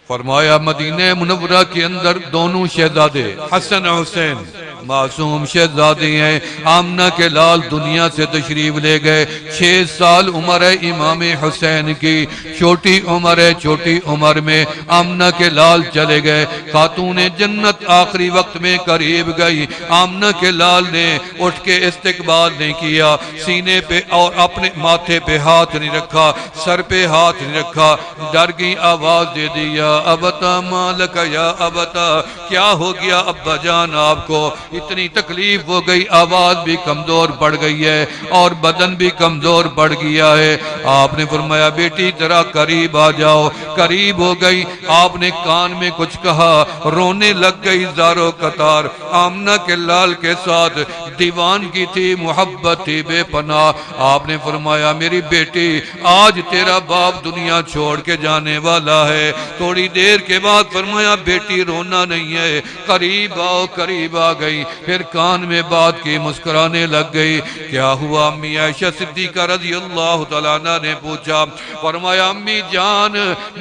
فرمایا مدینہ منورہ کے اندر دونوں شہزادے حسن حسین معصوم شہزادے ہیں، آمنہ کے لال دنیا سے تشریف لے گئے۔ 6 سال عمر ہے امام حسین کی، چھوٹی عمر ہے، چھوٹی عمر میں آمنہ کے لال چلے گئے۔ خاتون جنت آخری وقت میں قریب گئی، آمنہ کے لال نے اٹھ کے استقبال نہیں کیا، سینے پہ اور اپنے ماتھے پہ ہاتھ نہیں رکھا، سر پہ ہاتھ نہیں رکھا، ڈر گئی، آواز دے دیا ابتا مالک یا ابتا، کیا ہو گیا ابا جان آپ کو؟ اتنی تکلیف ہو گئی، آواز بھی کمزور پڑ گئی ہے اور بدن بھی کمزور پڑ گیا ہے۔ آپ نے فرمایا بیٹی ذرا قریب آ جاؤ، قریب ہو گئی، آپ نے کان میں کچھ کہا، رونے لگ گئی زارو قطار۔ آمنہ کے لال کے ساتھ دیوانگی تھی، محبت تھی بے پناہ۔ آپ نے فرمایا میری بیٹی آج تیرا باپ دنیا چھوڑ کے جانے والا ہے۔ تھوڑی دیر کے بعد فرمایا بیٹی رونا نہیں ہے، قریب آؤ، قریب آ گئی۔ پھر کان میں بات کی، مسکرانے لگ گئی۔ کیا ہوا امی عائشہ صدیقہ رضی اللہ تعالیٰ عنہ نے پوچھا، فرمایا امی جان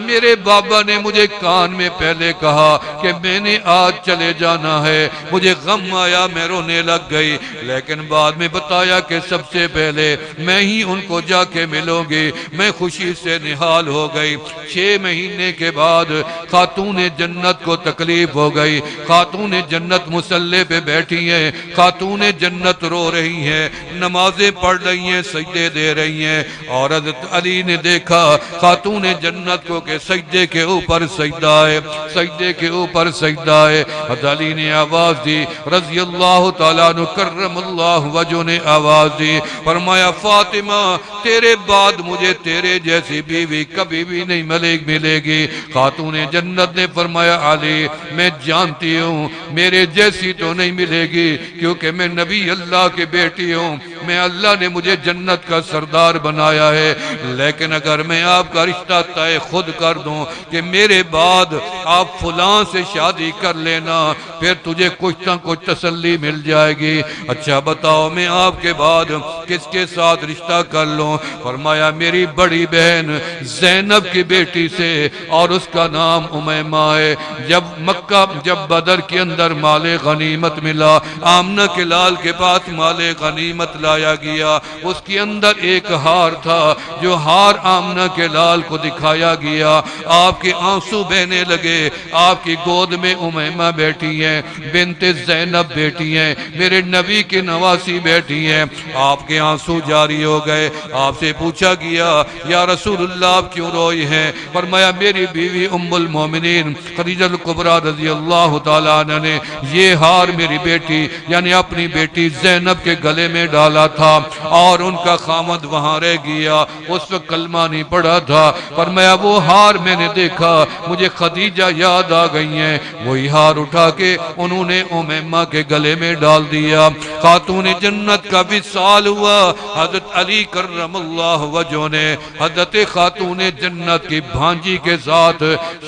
میرے بابا نے مجھے کان میں پہلے کہا کہ میں نے آج چلے جانا ہے، مجھے غم آیا، میں رونے لگ گئی، لیکن بعد میں بتایا کہ سب سے پہلے میں ہی ان کو جا کے ملوں گی۔ میں خوشی سے نہال ہو گئی۔ 6 مہینے کے بعد خاتون جنت کو تکلیف ہو گئی، خاتون جنت مصلی پہ بیٹھی ہیں، خاتون جنت رو رہی ہیں، نمازیں پڑھ رہی ہیں، سجدے دے رہی ہیں، اور حضرت علی نے دیکھا خاتون جنت کو کہ سجدے کے اوپر سجدہ ہے، سجدے کے اوپر سجدہ ہے۔ حضرت علی نے آواز دی، رضی اللہ تعالیٰ عنہ کرم اللہ وجہ نے آواز دی، فرمایا فاطمہ تیرے بعد مجھے تیرے جیسی بیوی کبھی بھی نہیں ملے گی۔ خاتون جنت نے فرمایا علی میں جانتی ہوں میرے جیسی تو نہیں ملے گی، کیونکہ میں نبی اللہ کی بیٹی ہوں، میں اللہ نے مجھے جنت کا سردار بنایا ہے، لیکن اگر میں آپ کا رشتہ طے خود کر دوں کہ میرے بعد آپ فلاں سے شادی کر لینا، پھر تجھے کچھ نہ کچھ تسلی مل جائے گی۔ اچھا بتاؤ میں آپ کے بعد کس کے ساتھ رشتہ کر لوں؟ فرمایا میری بڑی بہن زینب کی بیٹی سے، اور اس کا نام امیمہ ہے۔ جب بدر کے اندر مال غنیمت ملا، آمنہ کے لال کے پاس مال غنیمت لایا گیا، اس کے اندر ایک ہار تھا، جو ہار آمنہ کے لال کو دکھایا گیا۔ آپ کے آنسو بہنے لگے، آپ کی گود میں امیمہ بیٹھی ہیں، بنت زینب بیٹی ہیں، میرے نبی کی نواسی بیٹی ہیں۔ آپ کے آنسو جاری ہو گئے۔ آپ سے پوچھا گیا یا رسول اللہ آپ کیوں روئی ہیں؟ فرمایا میری بیوی ام المومنین خدیجہ الکبریٰ رضی اللہ تعالیٰ عنہ نے یہ ہار میری بیٹی یعنی اپنی بیٹی زینب کے گلے میں ڈالا تھا، اور ان کا خامد وہاں رہ گیا، اس وقت کلمہ نہیں پڑھا تھا۔ فرمایا وہ ہار میں نے دیکھا، مجھے خدیجہ یاد آ گئی ہیں، وہی ہار اٹھا کے انہوں نے امیمہ کے گلے میں ڈال دیا۔ خاتون جنت کا وصال ہوا، حضرت علی کرم اللہ وجہ نے حضرت خاتون جنت کی بھانجی کے ساتھ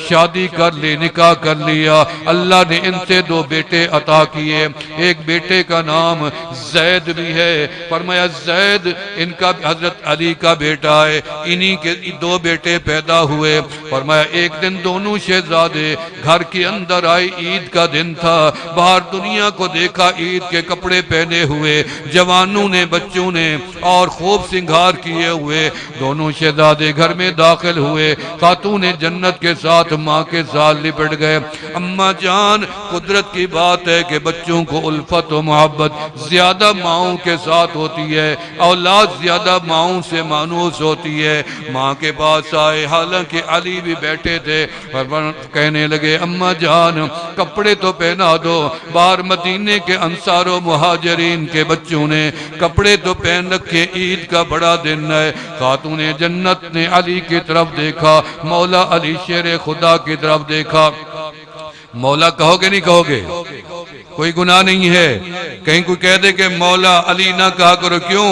شادی کر لی، نکاح کر لیا۔ اللہ نے ان سے 2 بیٹے عطا کیے، ایک بیٹے کا نام زید بھی ہے، فرمایا زید ان کا حضرت علی کا بیٹا ہے، انہی کے 2 بیٹے پیدا ہوئے۔ فرمایا ایک دن دونوں شہزادے گھر کے اندر آئے، عید کا دن تھا، باہر دنیا کو دیکھا، عید کے کپڑے پہنے ہوئے جوانوں نے، بچوں نے، اور خوب سنگھار کیے ہوئے دونوں شہزادے گھر میں داخل ہوئے۔ خاتون جنت کے ساتھ ماں کے ساتھ لپٹ گئے۔ اماں جان قدرت کی بات ہے کہ بچوں کو الفت و محبت زیادہ ماؤں کے ساتھ ہوتی ہے، اولاد زیادہ ماؤں سے مانوس ہوتی ہے۔ ماں کے پاس آئے، حالانکہ علی بھی بیٹھے تھے، کہنے لگے اماں جان کپڑے تو پہنا دو، باہر مدینے کے انصار و مہاجرین کے بچوں نے کپڑے تو پہن رکھے، عید کا بڑا دن ہے۔ خاتون جنت نے علی کی طرف دیکھا، مولا علی شیر خدا کی طرف دیکھا۔ مولا کہو گے نہیں کہو گے؟ کوئی گناہ نہیں ہے، کہیں کوئی کہہ دے کہ مولا علی نہ کہا کرو، کیوں؟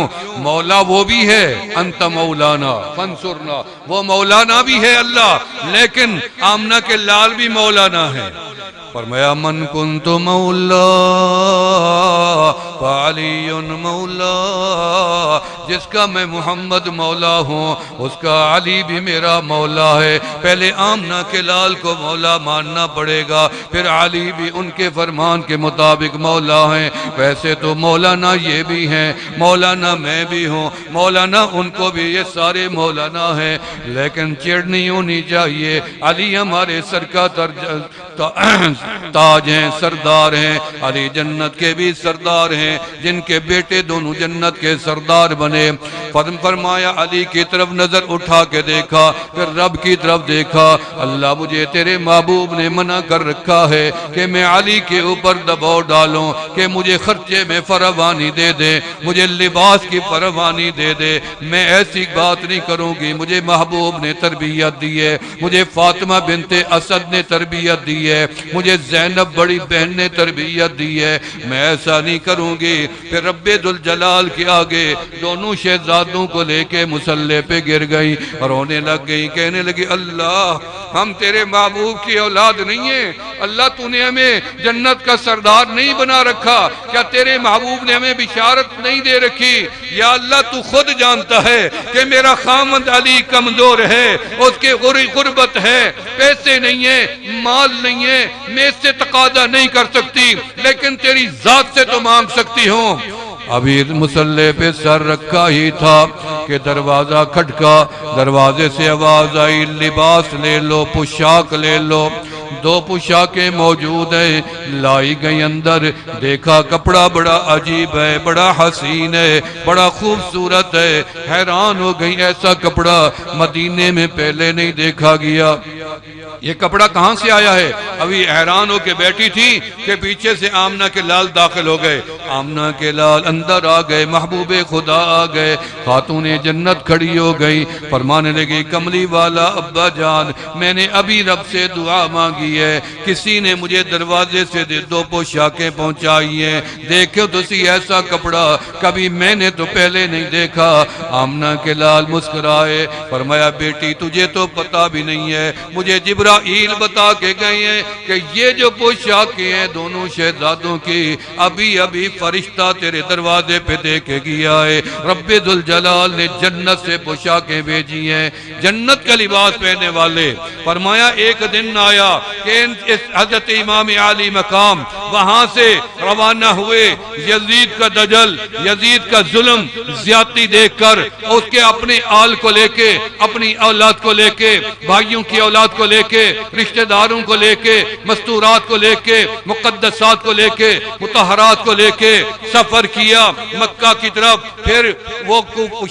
مولا وہ بھی ہے، انت مولانا فانصرنا، وہ مولانا بھی ہے اللہ، لیکن آمنہ کے لال بھی مولانا ہے۔ فرمایا من کنت مولا فعلی مولا، جس کا میں محمد مولا ہوں اس کا علی بھی میرا مولا ہے۔ پہلے آمنہ کے لال کو مولا ماننا پڑے گا، پھر علی بھی ان کے فرمان کے مطابق مولا ہیں۔ ویسے تو مولانا یہ بھی ہیں، مولانا میں بھی ہوں، مولانا ان کو بھی، یہ سارے مولانا ہیں، لیکن چڑ نہیں ہونی چاہیے۔ علی ہمارے سر کا تاج ہیں، سردار ہیں، علی جنت کے بھی سردار ہیں، جن کے بیٹے دونوں جنت کے سردار بنے۔ فرمایا علی کی طرف نظر اٹھا کے دیکھا، پھر رب کی طرف دیکھا، اللہ مجھے تیرے محبوب نے منع کر رکھا ہے کہ میں علی کے اوپر دباؤ ڈالوں کہ مجھے خرچے میں فراوانی دے دے، مجھے لباس کی فراوانی دے دے، میں ایسی بات نہیں کروں گی۔ مجھے محبوب نے تربیت دی ہے، مجھے فاطمہ بنت اسد نے تربیت دی ہے، مجھے مجھے زینب بڑی بہن نے تربیت دی ہے، میں ایسا نہیں کروں گی۔ پھر رب ذوالجلال کے آگے دونوں شہزادوں کو لے کے مصلی پہ گر گئی، رونے لگ گئی، کہنے لگی اللہ ہم تیرے محبوب کی اولاد نہیں ہیں، اللہ تو نے ہمیں جنت کا سردار نہیں بنا رکھا، کیا تیرے محبوب نے ہمیں بشارت نہیں دے رکھی؟ یا اللہ تو خود جانتا ہے کہ میرا خامد علی کمزور ہے، اس کے غربت ہے، پیسے نہیں ہیں، مال نہیں ہے، میں اس سے تقاضا نہیں کر سکتی، لیکن تیری ذات سے تو مانگ سکتی ہوں۔ ابھی مصلی پہ سر رکھا ہی تھا کہ دروازہ کھٹکا، دروازے سے آواز آئی لباس لے لو، پوشاک لے لو۔ دو پوشاکیں موجود ہیں، لائی گئی اندر، دیکھا کپڑا بڑا عجیب ہے، بڑا حسین ہے، بڑا خوبصورت ہے، حیران ہو گئی، ایسا کپڑا مدینے میں پہلے نہیں دیکھا گیا، یہ کپڑا کہاں سے آیا ہے؟ ابھی حیران ہو کے بیٹھی تھی کہ پیچھے سے آمنہ کے لال داخل ہو گئے، آمنہ کے لال اندر آ گئے، محبوب خدا آ گئے، خاتون جنت کھڑی ہو گئی، فرمانے لگی کملی والا ابا جان میں نے ابھی رب سے دعا مانگی ہے، کسی نے مجھے دروازے سے دو پوشاکیں پہنچائی ہیں، دیکھو تسی ایسا کپڑا کبھی میں نے تو پہلے نہیں دیکھا۔ آمنہ کے لال مسکرائے، فرمایا بیٹی تجھے تو پتہ بھی نہیں ہے، مجھے جبرائیل بتا کے گئے ہیں کہ یہ جو پوشاکیں ہیں دونوں شہزادوں کی ابھی ابھی فرشتہ تیرے دروازے پہ دے کے گیا ہے، رب ذوالجلال نے جنت سے پوشاکیں بھیجی ہیں، جنت کا لباس پہننے والے۔ فرمایا ایک دن آیا کہ اس حضرت امام عالی مقام وہاں سے روانہ ہوئے، یزید کا دجل، یزید کا ظلم زیادتی دیکھ کر اس کے اپنے آل کو لے کے، اپنی اولاد کو لے کے، بھائیوں کی اولاد کو لے کے، رشتہ داروں کو لے کے، مستورات کو لے کے، مقدسات کو لے کے، مطہرات کو لے کے سفر کیا مکہ کی طرف، پھر وہ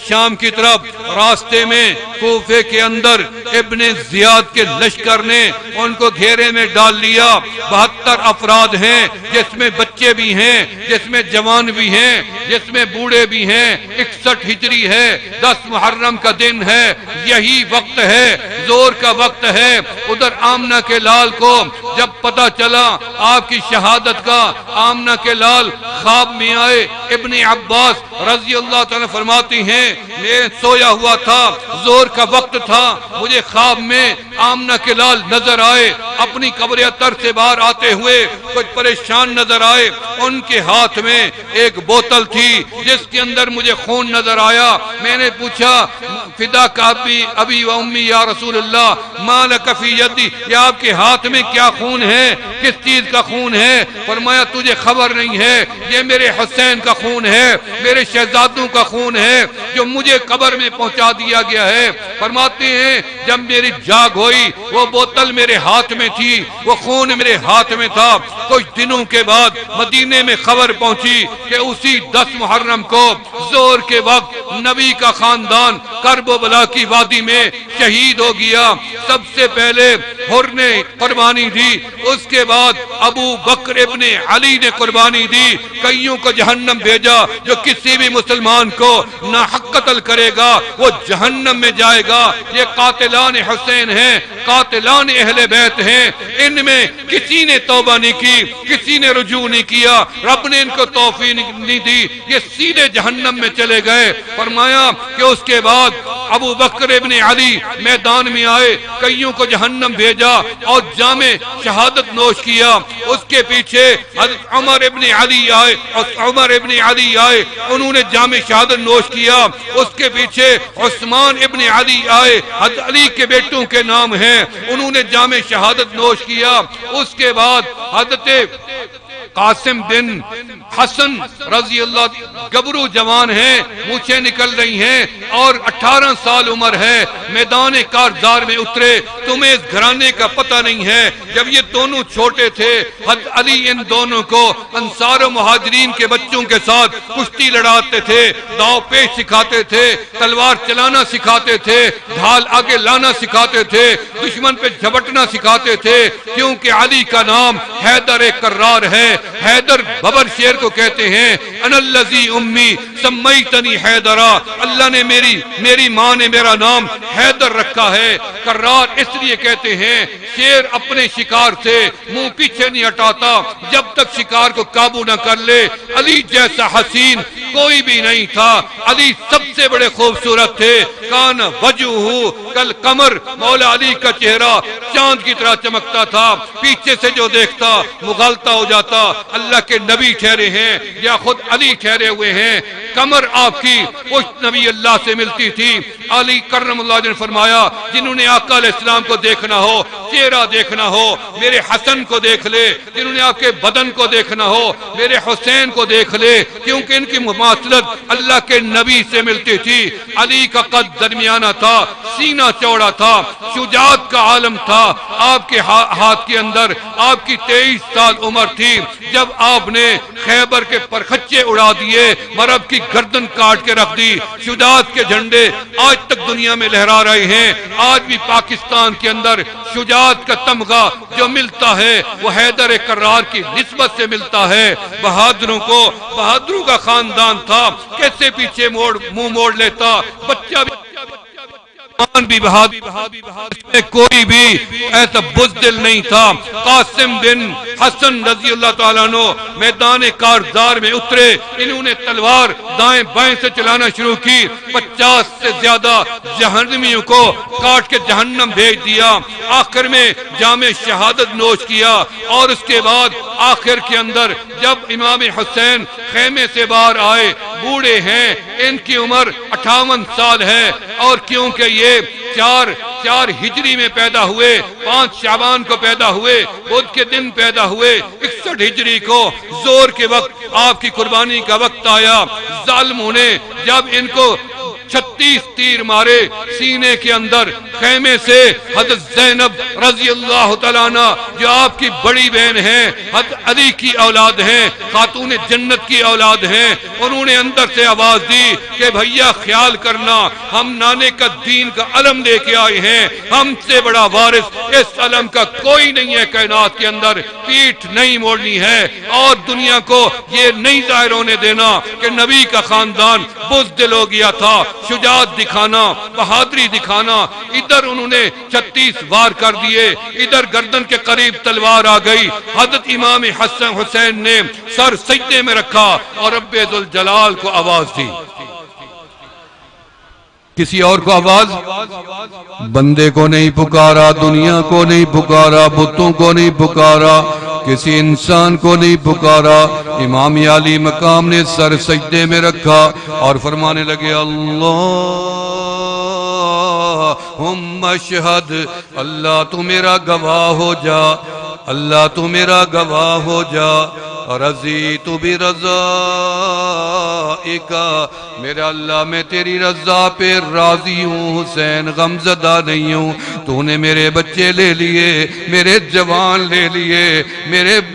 شام کی طرف، راستے میں کوفے کے اندر ابن زیاد کے لشکر نے ان کو گھیرے میں ڈال لیا، 72 افراد ہیں جس میں بچے بھی ہیں، جس میں جوان بھی ہیں، جس میں بوڑھے بھی ہیں، 61 ہجری ہے، 10 محرم کا دن ہے، یہی وقت ہے، زور کا وقت ہے۔ ادھر آمنہ کے لال کو جب پتہ چلا آپ کی شہادت کا، آمنہ کے لال خواب میں آئے، ابن عباس رضی اللہ تعالیٰ فرماتی ہیں میں سویا ہوا تھا، زور کا وقت تھا، مجھے خواب میں آمنہ کے لال نظر آئے، اپنی قبر اطہر سے باہر آتے ہوئے کچھ پریشان نظر آئے، ان کے ہاتھ میں ایک بوتل تھی جس کے اندر مجھے خون نظر آیا، میں نے پوچھا فداک ابی و امی یا رسول اللہ ما لک فی یدی، یہ آپ کے ہاتھ میں کیا خون ہے، کس چیز کا خون ہے؟ فرمایا تجھے خبر نہیں ہے، یہ میرے حسین کا خون ہے، میرے شہزادوں کا خون ہے جو مجھے قبر میں پہنچا دیا گیا ہے۔ فرماتے ہیں جب میری جاگ ہوئی وہ بوتل میرے ہاتھ میں تھی، وہ خون میرے ہاتھ میں تھا، کچھ دنوں کے بعد مدینے میں خبر پہنچی کہ اسی 10 محرم کو زور کے وقت نبی کا خاندان کرب و بلا کی وادی میں شہید ہو گیا۔ سب سے پہلے حر نے قربانی دی، اس کے بعد ابو بکر ابن علی نے قربانی دی، کئیوں کو جہنم بھیجا، جو کسی بھی مسلمان کو ناحق قتل کرے گا وہ جہنم میں جائے گا۔ یہ قاتلان حسین ہیں، قاتلان اہل بیت ہیں، ان میں کسی نے توبہ نہیں کی، کسی نے رجوع نہیں کیا، رب نے ان کو توفیق نہیں دی، یہ سیدھے جہنم میں چلے گئے۔ فرمایا کہ اس کے بعد ابو بکر ابن علی میدان میں آئے، کئیوں کو جہنم بھیجا اور جامِ شہادت نوش کیا۔ اس کے پیچھے حضرت عمر ابن علی آئے، انہوں نے جامِ شہادت نوش کیا۔ اس کے پیچھے عثمان ابن علی آئے، حضرت علی کے بیٹوں کے نام ہیں، انہوں نے جامِ شہادت نوش کیا۔ اس کے بعد حضرت قاسم بن حسن رضی اللہ گبرو جوان ہیں، مونچھیں نکل رہی ہیں اور 18 سال عمر ہے، میدان کارزار میں اترے، تمہیں اس گھرانے کا پتہ نہیں ہے، جب یہ دونوں چھوٹے تھے حضرت علی ان دونوں کو انصار و مہاجرین کے بچوں کے ساتھ کشتی لڑاتے تھے، داؤ پیش سکھاتے تھے، تلوار چلانا سکھاتے تھے، ڈھال آگے لانا سکھاتے تھے، دشمن پہ جھپٹنا سکھاتے تھے، کیونکہ علی کا نام حیدر کرار ہے، حیدر ببر شیر کو کہتے ہیں انا الذی امی سمیتنی حیدرا، اللہ نے میری ماں نے میرا نام حیدر رکھا ہے۔ کرار اس لیے کہتے ہیں شیر اپنے شکار سے منہ پیچھے نہیں ہٹاتا جب تک شکار کو قابو نہ کر لے۔ علی جیسا حسین کوئی بھی نہیں تھا، علی سب سے بڑے خوبصورت تھے۔ کان وجہہ کل قمر، مولا علی کا چہرہ چاند کی طرح چمکتا تھا، پیچھے سے جو دیکھتا مغالطہ ہو جاتا۔ اللہ کے نبی ٹھہرے ہیں یا خود علی ٹھہرے ہوئے ہیں، قمر آپ کی پشت نبی اللہ سے ملتی تھی۔ علی کرم اللہ نے فرمایا جنہوں نے آقا علیہ السلام کو دیکھنا ہو، چہرہ دیکھنا ہو، میرے حسن کو دیکھ لے، جنہوں نے آپ کے بدن کو دیکھنا ہو میرے حسین کو دیکھ لے، کیونکہ ان کی مماثلت اللہ کے نبی سے ملتی تھی۔ علی کا قد درمیانہ تھا، سینہ چوڑا تھا، شجاعت کا عالم تھا۔ آپ کے ہاتھ کے اندر آپ کی 23 سال عمر تھی جب آپ نے خیبر کے پرخچے اڑا دیے، مرب کی گردن کاٹ کے رکھ دی۔ شجاعت کے جھنڈے آج تک دنیا میں لہرا رہے ہیں۔ آج بھی پاکستان کے اندر شجاعت کا تمغہ جو ملتا ہے وہ حیدر کرار کی نسبت سے ملتا ہے۔ بہادروں کا خاندان تھا، کیسے پیچھے منہ موڑ لیتا، بچہ بھی بہادر، کوئی بھی ایسا بزدل نہیں تھا۔ قاسم بن حسن رضی اللہ تعالیٰ عنہ میدان کارزار میں اترے، انہوں نے تلوار دائیں بائیں سے چلانا شروع کی، 50 سے زیادہ جہنمیوں کو کاٹ کے جہنم بھیج دیا۔ آخر میں جام شہادت نوش کیا، اور اس کے بعد آخر کے اندر جب امام حسین خیمے سے باہر آئے، بوڑھے ہیں، ان کی عمر 58 سال ہے، اور کیونکہ یہ چار ہجری میں پیدا ہوئے، 5 شعبان کو پیدا ہوئے، بدھ کے دن پیدا ہوئے، 61 ہجری کو زور کے وقت آپ کی قربانی کا وقت آیا۔ ظالموں نے جب ان کو 36 تیر مارے سینے کے اندر، خیمے سے حضرت زینب رضی اللہ تعالیٰ عنہ جو آپ کی بڑی بہن ہیں، حضرت علی کی اولاد ہیں، خاتون جنت کی اولاد ہیں، انہوں نے اندر سے آواز دی کہ بھیا خیال کرنا، ہم نانے کا دین کا علم لے کے آئے ہیں، ہم سے بڑا وارث اس علم کا کوئی نہیں ہے کائنات کے اندر، پیٹھ نہیں موڑنی ہے، اور دنیا کو یہ نہیں ظاہر ہونے دینا کہ نبی کا خاندان بزدل ہو گیا تھا۔ شجاعت دکھانا، بہادری دکھانا۔ ادھر انہوں نے 36 وار کر دیے، ادھر گردن کے قریب تلوار آ گئی۔ حضرت امام حسین نے سر سجدے میں رکھا اور رب ذوالجلال کو آواز دی۔ کسی اور کو آواز، بندے کو نہیں پکارا، دنیا کو نہیں پکارا، بتوں کو نہیں پکارا، کسی انسان کو نہیں پکارا۔ امام علی مقام نے سر سجدے میں رکھا اور فرمانے لگے اللہم اشہد، اللہ تو میرا گواہ ہو جا، اللہ تو میرا گواہ ہو جا، رضیت برضائک، میرا اللہ میں تیری رضا پہ راضی ہوں، حسین غمزدہ نہیں ہوں۔ تو نے میرے بچے لے لیے، میرے جوان لے لیے،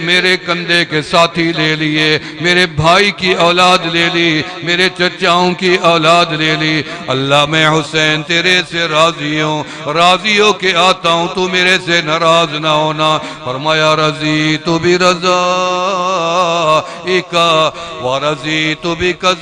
میرے کندھے کے ساتھی لے لیے، میرے بھائی کی اولاد لے لی، میرے چچاؤں کی اولاد لے لی، اللہ میں حسین تیرے سے راضی ہوں، راضی ہو کے آتا ہوں، تو میرے سے ناراض نہ ہونا۔ فرمایا رضیت برضائک ورضیت بقضائک،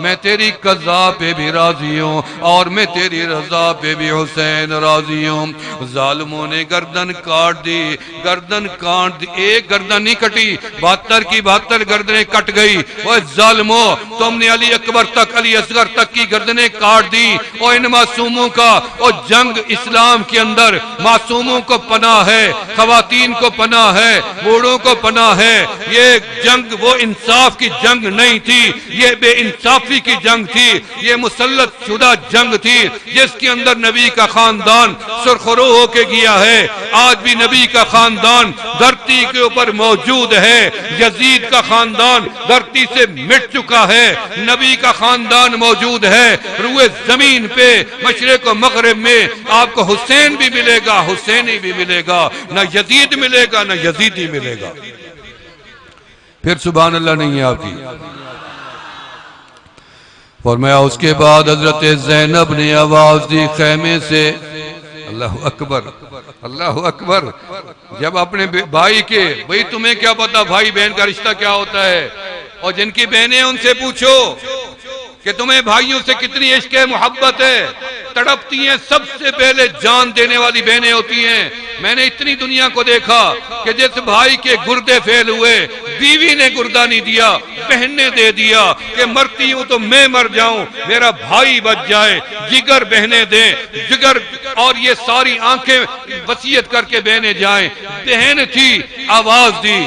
میں تیری قضا پہ بھی راضی ہوں اور میں تیری رضا پہ بھی حسین راضی ہوں۔ ظالموں نے گردن کاٹ دی، گردن کاٹ دی، ایک گردن نہیں کٹی، 72 کی 72 گردنیں کٹ گئی۔ وہ ظالموں، تم نے علی اکبر تک، علی اصغر تک کی گردنیں کاٹ دی، اور ان معصوموں کا اور جنگ اسلام کے اندر معصوموں کو پناہ ہے، خواتین کو پناہ ہے، بوڑھوں کو پناہ ہے۔ یہ جنگ وہ انصاف کی جنگ نہیں تھی، یہ بے انصافی کی جنگ تھی، یہ مسلط شدہ جنگ تھی جس کے اندر نبی کا خاندان سرخرو ہو کے گیا ہے۔ آج بھی نبی کا خاندان دھرتی کے اوپر موجود ہے، یزید کا خاندان دھرتی سے مٹ چکا ہے، نبی کا خاندان موجود ہے روئے زمین پہ، مشرق و مغرب میں۔ آپ کو حسین بھی ملے گا، حسینی بھی ملے گا، نہ یزید ملے گا نہ یزیدی ملے گا۔ پھر سبحان اللہ نہیں ہے آپ کی۔ فرمایا اس کے بعد حضرت زینب نے آواز دی خیمے سے، اللہ اکبر، اللہ اکبر. جب اپنے بھائی کے، بھئی تمہیں کیا پتا بھائی بہن کا رشتہ کیا ہوتا ہے، اور جن کی بہنیں ان سے پوچھو کہ تمہیں بھائیوں سے کتنی عشق ہے، محبت ہے، تڑپتی ہیں، سب سے پہلے جان دینے والی بہنیں ہوتی ہیں. میں نے اتنی دنیا کو دیکھا کہ جس بھائی کے گردے فیل ہوئے، بیوی نے گردہ نہیں دیا، بہن نے دے دیا کہ مرتی ہوں تو میں مر جاؤں، میرا بھائی بچ جائے. جگر بہنیں دیں، جگر، اور یہ ساری آنکھیں وصیت کر کے بہنیں جائیں. بہن تھی، آواز دی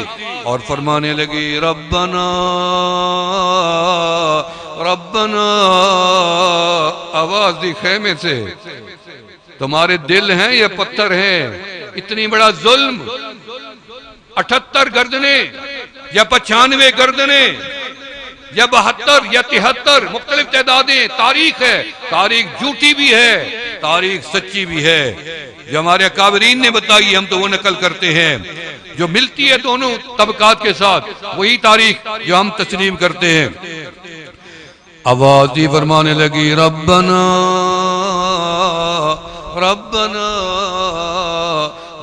اور فرمانے لگی ربنا ربنا. آواز دی خیمے سے، تمہارے دل ہیں یا پتھر ہیں؟ اتنی بڑا ظلم. 78 گردنیں یا 95 گردنیں یا 72 یا 73، مختلف تعدادیں. تاریخ ہے، تاریخ جھوٹی بھی ہے، تاریخ سچی بھی ہے. جو ہمارے اکابرین نے بتائی ہم تو وہ نقل کرتے ہیں. جو ملتی ہے دونوں طبقات کے ساتھ، وہی تاریخ جو ہم تسلیم کرتے ہیں. آواز دی فرمانے لگی ربنا ربنا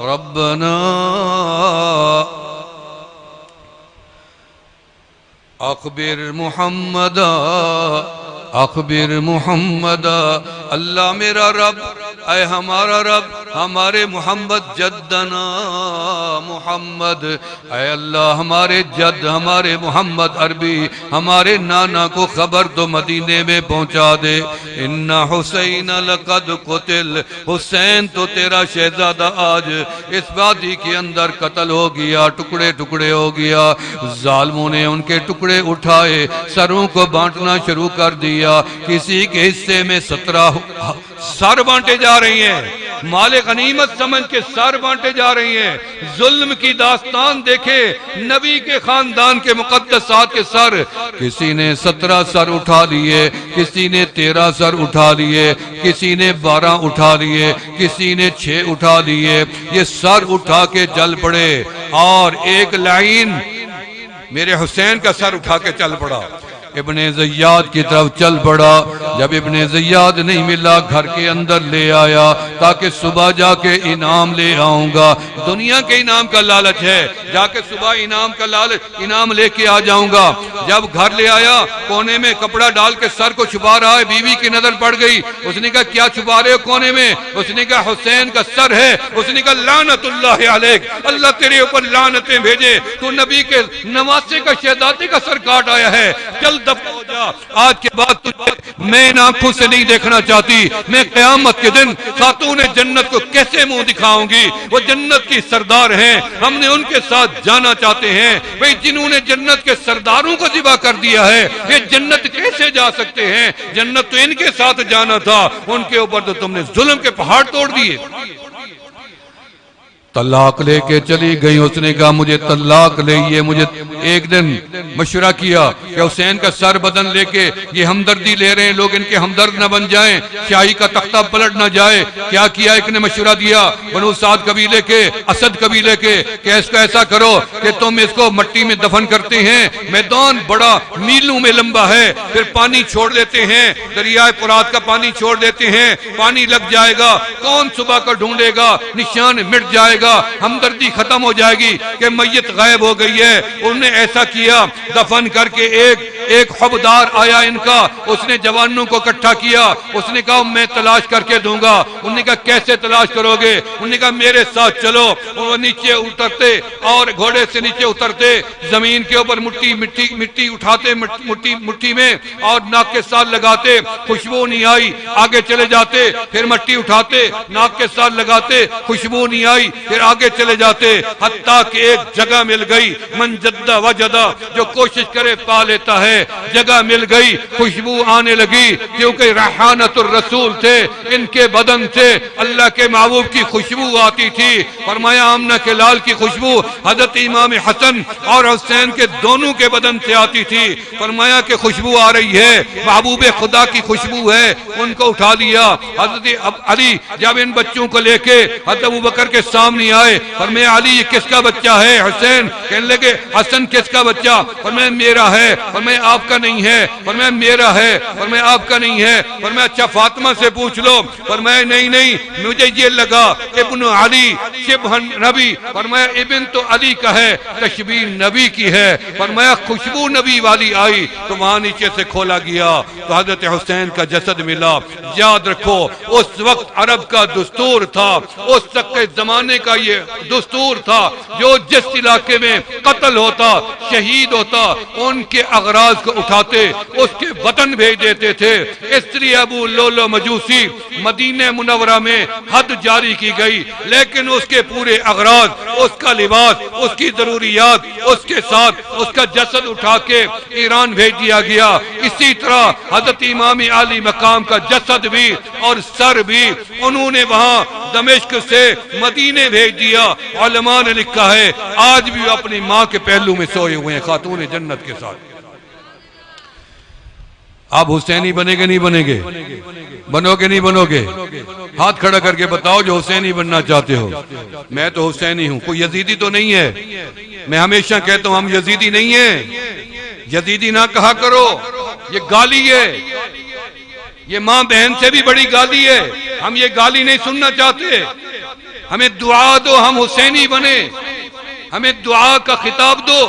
ربنا اخبر محمد اخبر محمد. اللہ میرا رب، اے ہمارا رب، ہمارے محمد جدنا محمد، اے اللہ ہمارے جد، ہمارے محمد عربی، ہمارے نانا کو خبر تو مدینے میں پہنچا دے. ان حسین لقد قتل، حسین تو تیرا شہزادہ آج اس وادی کے اندر قتل ہو گیا، ٹکڑے ٹکڑے ہو گیا. ظالموں نے ان کے ٹکڑے اٹھائے، سروں کو بانٹنا شروع کر دیا. کسی کے حصے میں 17 سر بانٹے جا رہی ہیں، مال غنیمت سمجھ کے سر بانٹے جا رہی ہیں. ظلم کی داستان دیکھے، نبی کے خاندان کے مقدسات کے سر. کسی نے 17 سر اٹھا لیے، کسی نے 13 سر اٹھا لیے، کسی نے 12 اٹھا لیے، کسی نے 6 اٹھا لیے. یہ سر اٹھا کے چل پڑے، اور ایک لائن میرے حسین کا سر اٹھا کے چل پڑا، ابن زیاد کی طرف چل پڑا. جب ابن زیاد نہیں ملا، گھر کے اندر لے آیا تاکہ صبح جا کے انعام لے آؤں گا. دنیا کے انعام کا لالچ ہے، جا کے صبح انعام کا لالچ، انعام لے کے آ جاؤں گا. جب گھر لے آیا، کونے میں کپڑا ڈال کے سر کو چھپا رہا ہے. بیوی کی نظر پڑ گئی. اس نے کہا کیا چھپا رہے ہو کونے میں؟ اس نے کہا حسین کا سر ہے. اس نے کہا لعنت اللہ علیک، اللہ تیرے اوپر لعنتیں بھیجے، تو نبی کے نواسے کا، شہزادے کا سر کاٹ آیا ہے. چل دفع ہو جا، آج کے بعد تجھے میں ان آنکھوں سے نہیں دیکھنا چاہتی. میں قیامت کے دن خاتون جنت کو کیسے منہ دکھاؤں گی؟ وہ جنت کی سردار ہیں، ہم نے ان کے ساتھ جانا چاہتے ہیں. بھئی جنہوں نے جنت کے سرداروں کو ذبح کر دیا ہے، یہ جنت کیسے جا سکتے ہیں؟ جنت تو ان کے ساتھ جانا تھا، ان کے اوپر تو تم نے ظلم کے پہاڑ توڑ دیے. طلاق لے کے چلی گئی. اس نے کہا مجھے طلاق لئیے. مجھے ایک دن مشورہ کیا کہ حسین کا سر بدن لے کے، یہ ہمدردی لے رہے ہیں لوگ، ان کے ہمدرد نہ بن جائیں، شاہی کا تختہ پلٹ نہ جائے. کیا کیا؟ ایک نے مشورہ دیا بنو سعد قبیلے کے، اسد قبیلے کے، کہ اس کا ایسا کرو کہ تم اس کو مٹی میں دفن کرتے ہیں، میدان بڑا میلوں میں لمبا ہے، پھر پانی چھوڑ دیتے ہیں، دریائے فرات کا پانی چھوڑ دیتے ہیں، پانی لگ جائے گا، کون صبح کا ڈھونڈے گا، نشان مٹ جائے گا، ہمدردی ختم ہو جائے گی کہ میت غائب ہو گئی ہے. انہوں نے ایسا کیا، دفن کر کے ایک حبدار آیا ان کا، اس نے جوانوں کو اکٹھا کیا. اس نے کہا میں تلاش کر کے دوں گا. انہوں نے کہا کیسے تلاش کرو گے؟ انہوں نے کہا میرے ساتھ چلو. وہ نیچے اترتے اور گھوڑے سے نیچے اترتے، زمین کے اوپر مٹی اٹھاتے مٹھی میں اور ناک کے ساتھ لگاتے، خوشبو نہیں آئی. آگے چلے جاتے، پھر مٹی اٹھاتے، ناک کے ساتھ لگاتے، خوشبو نہیں آئی، پھر آگے چلے جاتے، حتیٰ کہ ایک جگہ مل گئی. من جدہ وجدہ، جو کوشش کرے پا لیتا ہے. جگہ مل گئی، خوشبو آنے لگی، کیونکہ ریحانۃ الرسول تھے، ان کے بدن سے اللہ کے محبوب کی خوشبو آتی تھی. فرمایا آمنہ کے لال کی خوشبو حضرت امام حسن اور حسین کے دونوں کے بدن سے آتی تھی. فرمایا کہ خوشبو آ رہی ہے، محبوب خدا کی خوشبو ہے. ان کو اٹھا لیا. حضرت علی جب ان بچوں کو لے کے حضرت ابوبکر کے سامنے آئے، فرمایا علی یہ کس کا بچہ ہے؟ حسین کہنے لگے حسن کس کا بچہ؟ فرمایا میرا ہے. فرمایا آپ کا نہیں ہے، فرمایا میرا ہے، فرمایا آپ کا نہیں ہے، فرمایا اچھا فاطمہ سے پوچھ لو، فرمایا نہیں مجھے یہ لگا ابن علی شبہ نبی، فرمایا ابن تو علی کا ہے، تشبیہ نبی کی ہے، فرمایا خوشبو نبی والی آئی تو وہاں نیچے سے کھولا گیا تو حضرت حسین کا جسد ملا۔ یاد رکھو اس وقت عرب کا دستور تھا، اس وقت کے زمانے کا یہ دستور تھا، جو جس علاقے میں قتل ہوتا شہید ہوتا ان کے اغراض کو اٹھاتے اس کے وطن بھیج دیتے تھے۔ اس لیے ابو لولو مجوسی مدینہ منورہ میں حد جاری کی گئی، لیکن اس کے پورے اغراض، اس کا لباس، اس کی ضروریات، اس کے ساتھ اس کا جسد اٹھا کے ایران بھیج دیا گیا۔ اسی طرح حضرت امام عالی مقام کا جسد بھی اور سر بھی انہوں نے وہاں دمشق سے مدینے بھیج دیا۔ علماء نے لکھا ہے آج بھی اپنی ماں کے پہلو میں سوئے ہوئے ہیں خاتون جنت کے ساتھ۔ آپ حسینی بنے گے نہیں بنے گے؟ بنو گے نہیں بنو گے؟ ہاتھ کھڑا کر کے بتاؤ جو حسینی بننا چاہتے ہو۔ میں تو حسینی ہوں، کوئی یزیدی تو نہیں ہے۔ میں ہمیشہ کہتا ہوں ہم یزیدی نہیں ہیں، یزیدی نہ کہا کرو، یہ گالی ہے، یہ ماں بہن سے بھی بڑی گالی ہے۔ ہم یہ گالی نہیں سننا چاہتے، ہمیں دعا دو ہم حسینی بنے، ہمیں دعا کا خطاب دو۔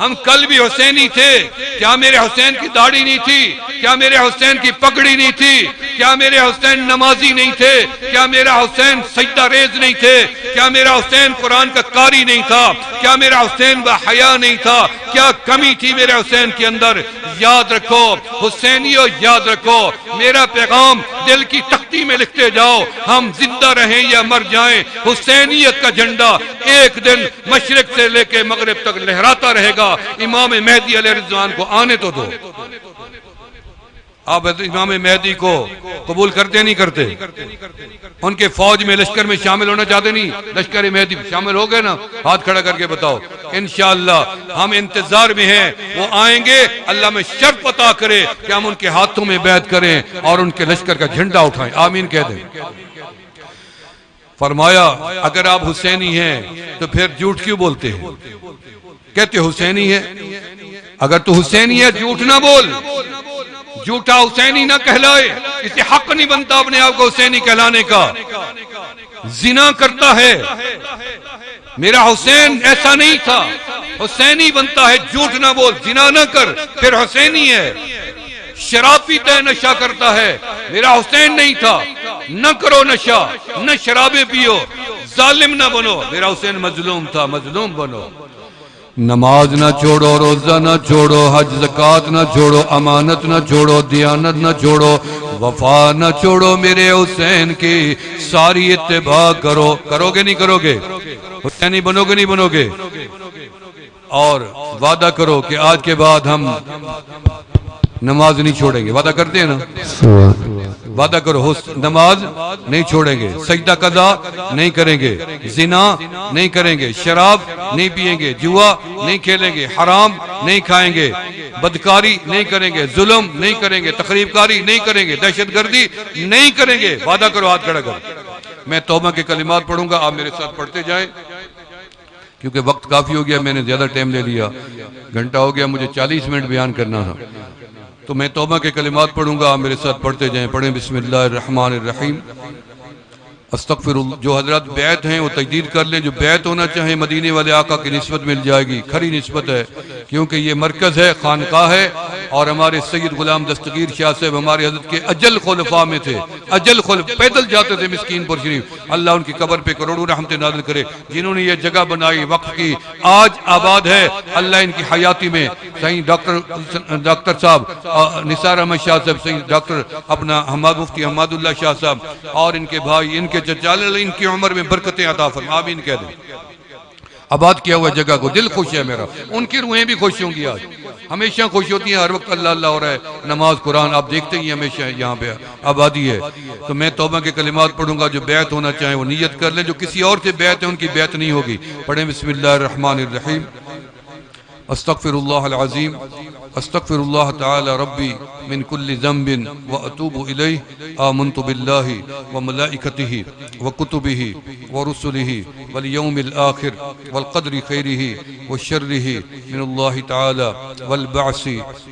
ہم کل بھی حسینی تھے، کیا میرے حسین کی داڑھی نہیں تھی؟ کیا میرے حسین کی پگڑی نہیں تھی؟ کیا میرے حسین نمازی نہیں تھے؟ کیا میرا حسین سجدہ ریز نہیں تھے؟ کیا میرا حسین قرآن کا قاری نہیں تھا؟ کیا میرا حسین بحیا نہیں تھا؟ کیا کمی تھی میرے حسین کے اندر؟ یاد رکھو حسینیو، یاد رکھو میرا پیغام دل کی تختی میں لکھتے جاؤ، ہم زندہ رہیں یا مر جائیں حسینیت کا جھنڈا ایک دن مشرق سے لے کے مغرب تک لہراتا رہے گا۔ امام مہدی علیہ الرضوان کو آنے تو دو۔ آپ امام مہدی کو قبول کرتے نہیں کرتے؟ ان کے فوج میں لشکر میں شامل ہونا چاہتے نہیں؟ لشکر مہدی شامل ہو گئے نا؟ ہاتھ کھڑا کر کے بتاؤ۔ انشاءاللہ ہم انتظار میں ہیں، وہ آئیں گے، اللہ میں شرط عطا کرے کہ ہم ان کے ہاتھوں میں بیعت کریں اور ان کے لشکر کا جھنڈا اٹھائیں۔ آمین کہہ دیں۔ فرمایا اگر آپ حسینی ہیں تو پھر جھوٹ کیوں بولتے ہیں؟ کہتے حسینی ہے، اگر تو حسینی ہے جھوٹ نہ بول، جھوٹا حسینی نہ کہلائے، اسے حق نہیں بنتا اپنے آپ کو حسینی کہلانے کا۔ زنا کرتا ہے، میرا حسین ایسا نہیں تھا، حسینی بنتا ہے، جھوٹ نہ بول، زنا نہ کر، پھر حسینی ہے۔ شراب پیتا ہے، نشہ کرتا ہے، میرا حسین نہیں تھا، نہ کرو نشہ، نہ شرابیں پیو، ظالم نہ بنو، میرا حسین مظلوم تھا، مظلوم بنو۔ نماز نہ چھوڑو، روزہ نہ چھوڑو، حج زکوٰۃ نہ چھوڑو، امانت نہ چھوڑو، دیانت نہ چھوڑو، وفا نہ چھوڑو، میرے حسین کی ساری اتباع کرو۔ کرو گے نہیں کرو گے؟ حسینی بنو گے نہیں بنو گے؟ اور وعدہ کرو کہ آج کے بعد ہم نماز نہیں چھوڑیں گے، وعدہ کرتے ہیں نا؟ وعدہ کرو نماز نہیں چھوڑیں گے، سجدہ قضا نہیں کریں گے، زنا نہیں کریں گے، شراب نہیں پیئیں گے، جوا نہیں کھیلیں گے، حرام نہیں کھائیں گے، بدکاری نہیں کریں گے، ظلم نہیں کریں گے، تخریب کاری نہیں کریں گے، دہشت گردی نہیں کریں گے۔ وعدہ کرو، ہاتھ کھڑا کرو۔ میں توبہ کے کلمات پڑھوں گا، آپ میرے ساتھ پڑھتے جائیں کیونکہ وقت کافی ہو گیا، میں نے زیادہ ٹائم لے لیا، گھنٹہ ہو گیا، مجھے 40 منٹ بیان کرنا تھا، تو میں توبہ کے کلمات پڑھوں گا، آپ میرے ساتھ پڑھتے جائیں۔ پڑھیں بسم اللہ الرحمن الرحیم۔ استغفر اللہ۔ جو حضرات بیعت ہیں وہ تجدید کر لیں، جو بیعت ہونا چاہیں مدینے والے آقا کی نسبت مل جائے گی، کھری نسبت ہے، کیونکہ یہ مرکز ہے، خانقاہ ہے، اور ہمارے سید غلام دستگیر شاہ صاحب ہمارے حضرت کے اجل خلفاء میں تھے، اجل خلفاء، پیدل جاتے تھے مسکین پر شریف۔ اللہ ان کی قبر پہ کروڑوں رحمت نازل کرے، جنہوں نے یہ جگہ بنائی، وقف کی، آج آباد ہے۔ اللہ ان کی حیاتی میں صحیح ڈاکٹر صاحب نثار احمد شاہ صاحب، صحیح ڈاکٹر اپنا حماد مفتی حماد اللہ شاہ صاحب، اور ان کے بھائی، ان کے چچا، ان کی عمر میں برکتیں عطا فرما، آمین کہہ دیں۔ آباد کیا ہوا جگہ کو، دل خوش ہے میرا، ان کی روحیں بھی خوش ہوں گی، آج ہمیشہ خوش ہوتی ہیں، ہر وقت اللہ اللہ ہو رہا ہے، نماز قرآن آپ دیکھتے ہی ہمیشہ یہاں پہ آبادی ہے۔ تو میں توبہ کے کلمات پڑھوں گا، جو بیعت ہونا چاہیں وہ نیت کر لیں، جو کسی اور سے بیعت ہے ان کی بیعت نہیں ہوگی۔ پڑھیں بسم اللہ الرحمن الرحیم۔ استغفر اللہ العظیم استغفر اللہ تعالی ربی من کل ذنب واتوب الیہ آمنت باللہ وملائکتہ وکتبہ ورسلہ والیوم الآخر والقدر خیرہ وشرہ من اللہ تعالی والبعث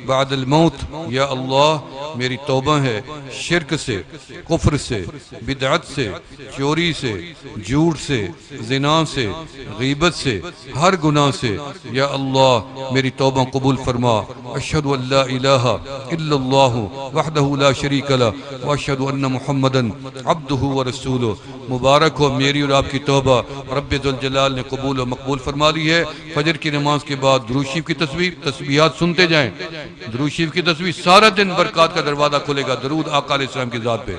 بعد الموت. یا اللہ میری توبہ ہے شرک سے، کفر سے، بدعت سے، چوری سے، جھوٹ سے، زنا سے، غیبت سے، ہر گناہ سے. یا اللہ میری توبہ قبول فرما. اشہد ان لا الہ الا اللہ وحدہ لا شریک لہ واشہد ان محمدا عبدہ ورسولہ. مبارک ہو میری اور آپ کی توبہ رب ذوالجلال نے قبول و مقبول فرما لی ہے. فجر کی نماز کے بعد درود شریف کی تسبیحات سنتے جائیں. درود شریف کی تسبیح سارا دن برکات کا دروازہ کھلے گا، درود آقا علیہ السلام کی ذات پہ.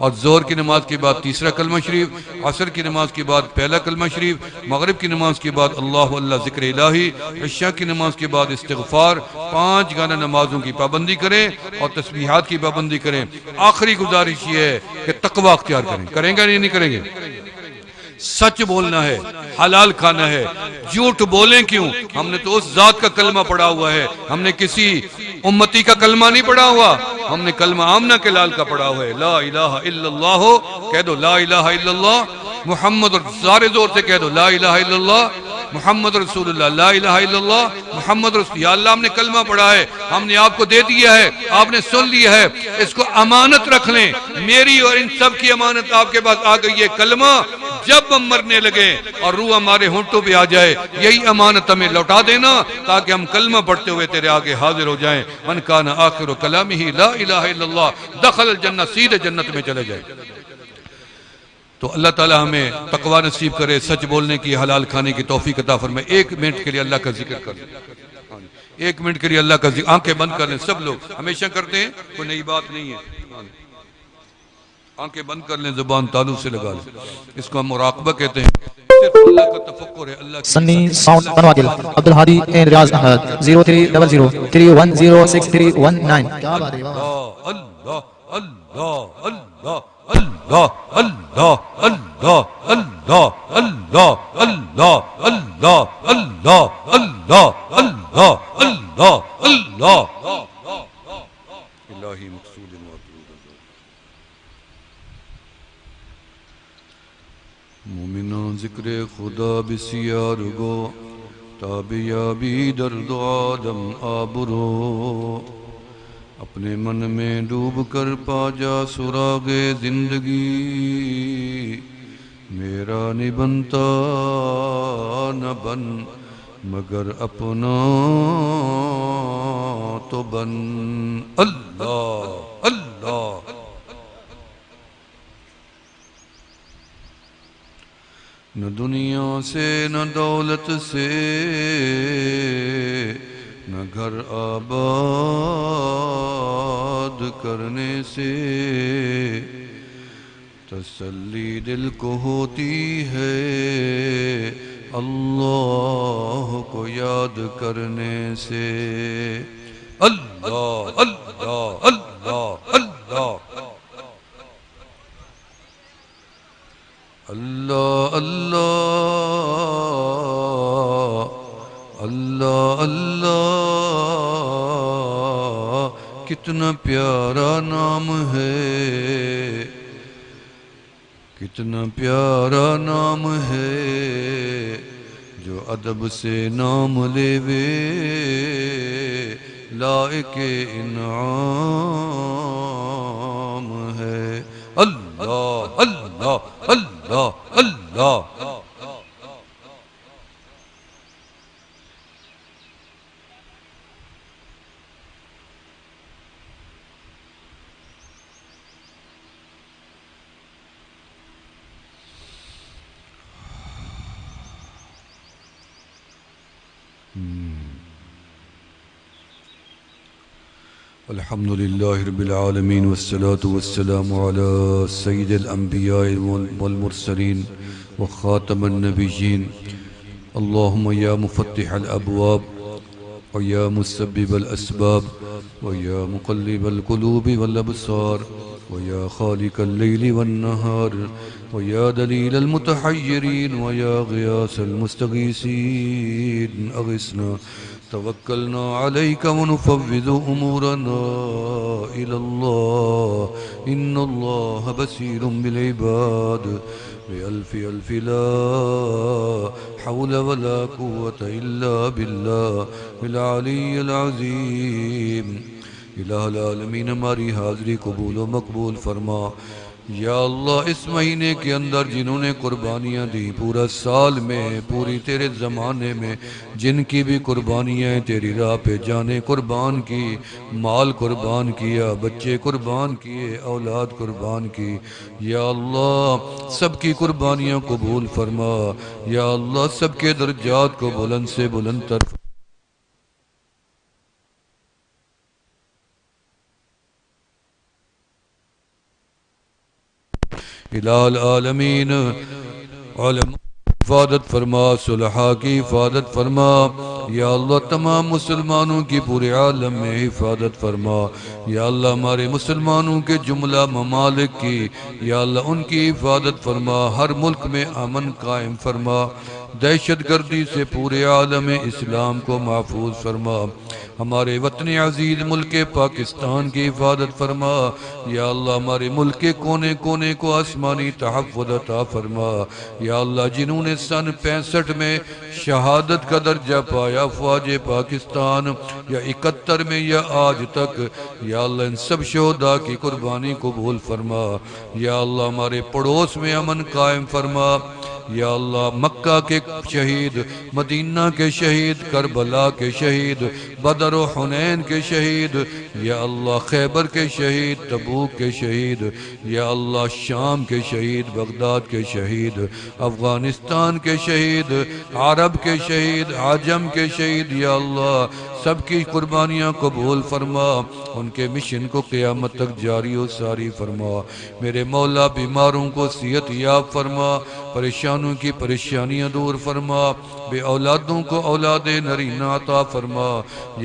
اور ظہر کی نماز کے بعد تیسرا کلمہ شریف، عصر کی نماز کے بعد پہلا کلمہ شریف، مغرب کی نماز کے بعد اللہ اللہ ذکر الہی، عشاء کی نماز کے بعد استغفار. 5 گانا نمازوں کی پابندی کریں اور تسبیحات کی پابندی کریں. آخری گزارش یہ ہے کہ تقوی اختیار کریں. کریں گے یا نہیں کریں گے؟ سچ بولنا ہے، حلال کھانا ہے. جھوٹ بولیں کیوں؟ ہم نے تو اس ذات کا کلمہ پڑھا ہوا ہے، ہم نے کسی امتی کا کلمہ نہیں پڑھا ہوا. ہم نے کلمہ آمنہ کے لال کا پڑھا ہوا ہے. لا الہ الا اللہ ہو کہہ دو، لا الہ الا اللہ محمد، سارے زور سے کہہ دو لا الہ الا اللہ محمد رسول اللہ، لا الہ الا اللہ محمد رسول. یا اللہ ہم نے کلمہ پڑھا ہے، ہم نے آپ کو دے دیا ہے، آپ نے سن لیا ہے، اس کو امانت رکھ لیں. میری اور ان سب کی امانت آپ کے پاس آ گئی ہے. کلمہ جب ہم مرنے لگے اور روح ہمارے ہونٹوں پہ آ جائے، یہی امانت ہمیں لوٹا دینا تاکہ ہم کلمہ پڑھتے ہوئے تیرے آگے حاضر ہو جائیں. من کان آخر کلامہ لا الہ الا اللہ دخل الجنہ، سیدھے جنت میں چلے جائیں. تو اللہ تعالی ہمیں تقوی نصیب کرے، سچ بولنے کی، حلال کھانے کی توفیق عطا فرمائے. 1 منٹ کے لیے اللہ کا ذکر کر لیں. 1 منٹ کے لیے اللہ کا ذکر، آنکھیں بند کر لیں. سب لوگ ہمیشہ کرتے ہیں، کوئی نئی بات نہیں ہے. آنکھیں بند کر لیں، زبان تالو سے لگا لیں. اس کو ہم مراقبہ کہتے ہیں. صرف اللہ کا تفکر ہے. اللہ کی سنی ساؤنڈ بنوادل عبدالہادی اینڈ ریاض احمد 0300310639. کیا بات ہے؟ اللہ اللہ اللہ اللہ اللہ اللہ اللہ اللہ اللہ اللہ اللہ اللہ اللہ اللہ اللہ اللہ. الہی مقصود مومنان ذکر خدا بسیار گو تابیابی درد آدم آبرو. اپنے من میں ڈوب کر پا جا سراغ زندگی. میرا نہیں بنتا نہ بن مگر اپنا تو بن. اللہ اللہ. نہ دنیا سے نہ دولت سے نہ گھر آباد کرنے سے تسلی دل کو ہوتی ہے اللہ کو یاد کرنے سے. اللہ اللہ اللہ اللہ اللہ اللہ اللہ اللہ. کتنا پیارا نام ہے، کتنا پیارا نام ہے جو ادب سے نام لے وے لائق انعام ہے. اللہ اللہ اللہ اللہ. الحمد لله رب العالمين والصلاة والسلام على سيد الأنبياء والمرسلين وخاتم النبيين. اللهم يا مفتح الأبواب ويا مسبب الأسباب ويا مقلب القلوب والأبصار ويا خالق الليل والنهار ويا دليل المتحيرين ويا غياث المستغيثين أغثنا توکلنا علیک ونفوض امورنا الی اللہ ان اللہ بصیر بالعباد بألف ألف لا حول ولا قوة إلا بالله العلی العظیم۔ الہ العالمین ہماری حاضری قبول و مقبول فرما۔ یا اللہ اس مہینے کے اندر جنہوں نے قربانیاں دی، پورا سال میں، پوری تیرے زمانے میں جن کی بھی قربانیاں تیری راہ پہ جانے قربان کی، مال قربان کیا، بچے قربان کیے، اولاد قربان کی، یا اللہ سب کی قربانیاں قبول فرما۔ یا اللہ سب کے درجات کو بلند سے بلند تر الہ العالمین علماء حفاظت فرما، صلحاء کی حفاظت فرما، یا اللہ تمام مسلمانوں کی پورے عالم میں حفاظت فرما، یا اللہ ہمارے مسلمانوں کے جملہ ممالک کی، یا اللہ ان کی حفاظت فرما، ہر ملک میں امن قائم فرما، دہشت گردی سے پورے عالم اسلام کو محفوظ فرما، ہمارے وطن عزیز ملک پاکستان کی حفاظت فرما، یا اللہ ہمارے ملک کے کونے کونے کو آسمانی تحفظ عطا فرما، یا اللہ جنہوں نے سن 65 میں شہادت کا درجہ پایا فوج پاکستان، یا 71 میں یا آج تک، یا اللہ ان سب شہداء کی قربانی قبول فرما، یا اللہ ہمارے پڑوس میں امن قائم فرما، یا اللہ مکہ کے شہید، مدینہ کے شہید، کربلا کے شہید، بدر و حنین کے شہید، یا اللہ خیبر کے شہید، تبوک کے شہید، یا اللہ شام کے شہید، بغداد کے شہید، افغانستان کے شہید، عرب کے شہید، عجم کے شہید، یا اللہ سب کی قربانیاں قبول فرما، ان کے مشن کو قیامت تک جاری و ساری فرما، میرے مولا بیماروں کو صحت یاب فرما، پریشانوں کی پریشانیاں دور فرما، بے اولادوں کو اولاد نرینہ عطا فرما،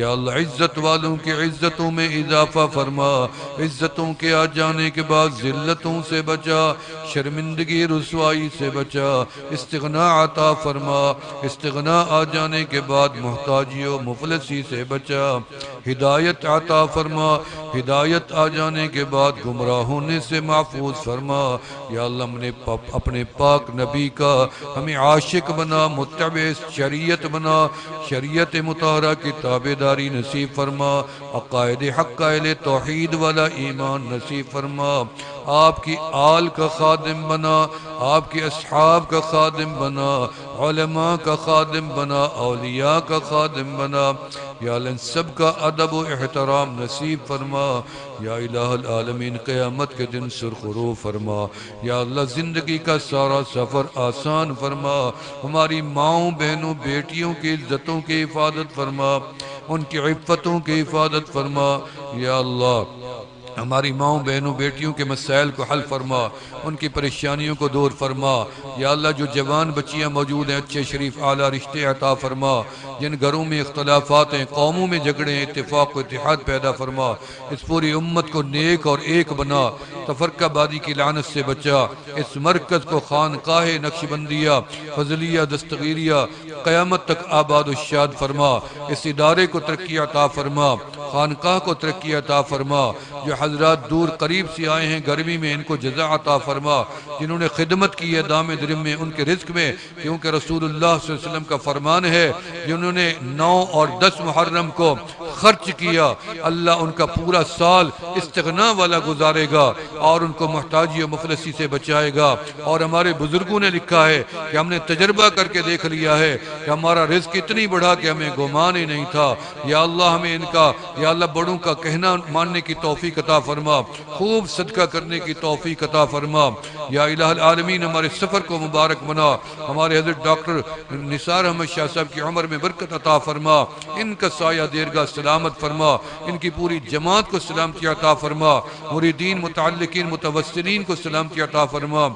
یا اللہ عزت والوں کی عزتوں میں اضافہ فرما، عزتوں کے آ جانے کے بعد ذلتوں سے بچا، شرمندگی رسوائی سے بچا، استغناء عطا فرما، استغناء آ جانے کے بعد محتاجی و مفلسی سے بچا، ہدایت عطا فرما، ہدایت آ جانے کے بعد گمراہ ہونے سے محفوظ فرما، یا اللہ ہم نے اپنے پاک نبی کا ہمیں عاشق بنا، متبع شریعت بنا، شریعت مطہرہ کی تابعداری نصیب فرما، عقائد حق قائل توحید والا ایمان نصیب فرما، آپ کی آل کا خادم بنا، آپ کے اصحاب کا خادم بنا، علماء کا خادم بنا، اولیاء کا خادم بنا، یا اللہ ان سب کا ادب و احترام نصیب فرما، یا الہ العالمین قیامت کے دن سرخرو فرما، یا اللہ زندگی کا سارا سفر آسان فرما، ہماری ماؤں بہنوں بیٹیوں کی عزتوں کی حفاظت فرما، ان کی عفتوں کی حفاظت فرما، یا اللہ ہماری ماؤں بہنوں بیٹیوں کے مسائل کو حل فرما، ان کی پریشانیوں کو دور فرما، یا اللہ جو جوان بچیاں موجود ہیں اچھے شریف اعلیٰ رشتے عطا فرما، جن گھروں میں اختلافات ہیں، قوموں میں جھگڑے ہیں، اتفاق و اتحاد پیدا فرما، اس پوری امت کو نیک اور ایک بنا، تفرقہ بازی کی لعنت سے بچا، اس مرکز کو خانقاہ نقشبندیہ فضلیہ دستگیریہ قیامت تک آباد و شاد فرما، اس ادارے کو ترقی عطا فرما، خانقاہ کو ترقی عطا فرما، جو حضرات دور قریب سے آئے ہیں گرمی میں ان کو جزا عطا فرما، جنہوں نے خدمت کی ہے دام درم میں ان کے رزق میں، کیونکہ رسول اللہ صلی اللہ علیہ وسلم کا فرمان ہے جنہوں نے 9 اور 10 محرم کو خرچ کیا، اللہ ان کا پورا سال استغنا والا گزارے گا اور ان کو محتاجی و مفلسی سے بچائے گا، اور ہمارے بزرگوں نے لکھا ہے کہ ہم نے تجربہ کر کے دیکھ لیا ہے کہ ہمارا رزق اتنی بڑھا کہ ہمیں گمان ہی نہیں تھا، یا اللہ ہمیں ان کا، یا اللہ بڑوں کا کہنا ماننے کی توفیق عطا فرما، خوب صدقہ کرنے کی توفیق عطا فرما، یا الہ العالمین ہمارے سفر کو مبارک بنا، ہمارے حضرت ڈاکٹر نثار احمد شاہ صاحب کی عمر میں برکت عطا فرما، ان کا سایہ دیرگاہ سلامت سلامت فرما، ان کی پوری جماعت کو سلامتی عطا فرما، مریدین متعلقین متوسلین کو سلامتی عطا فرما،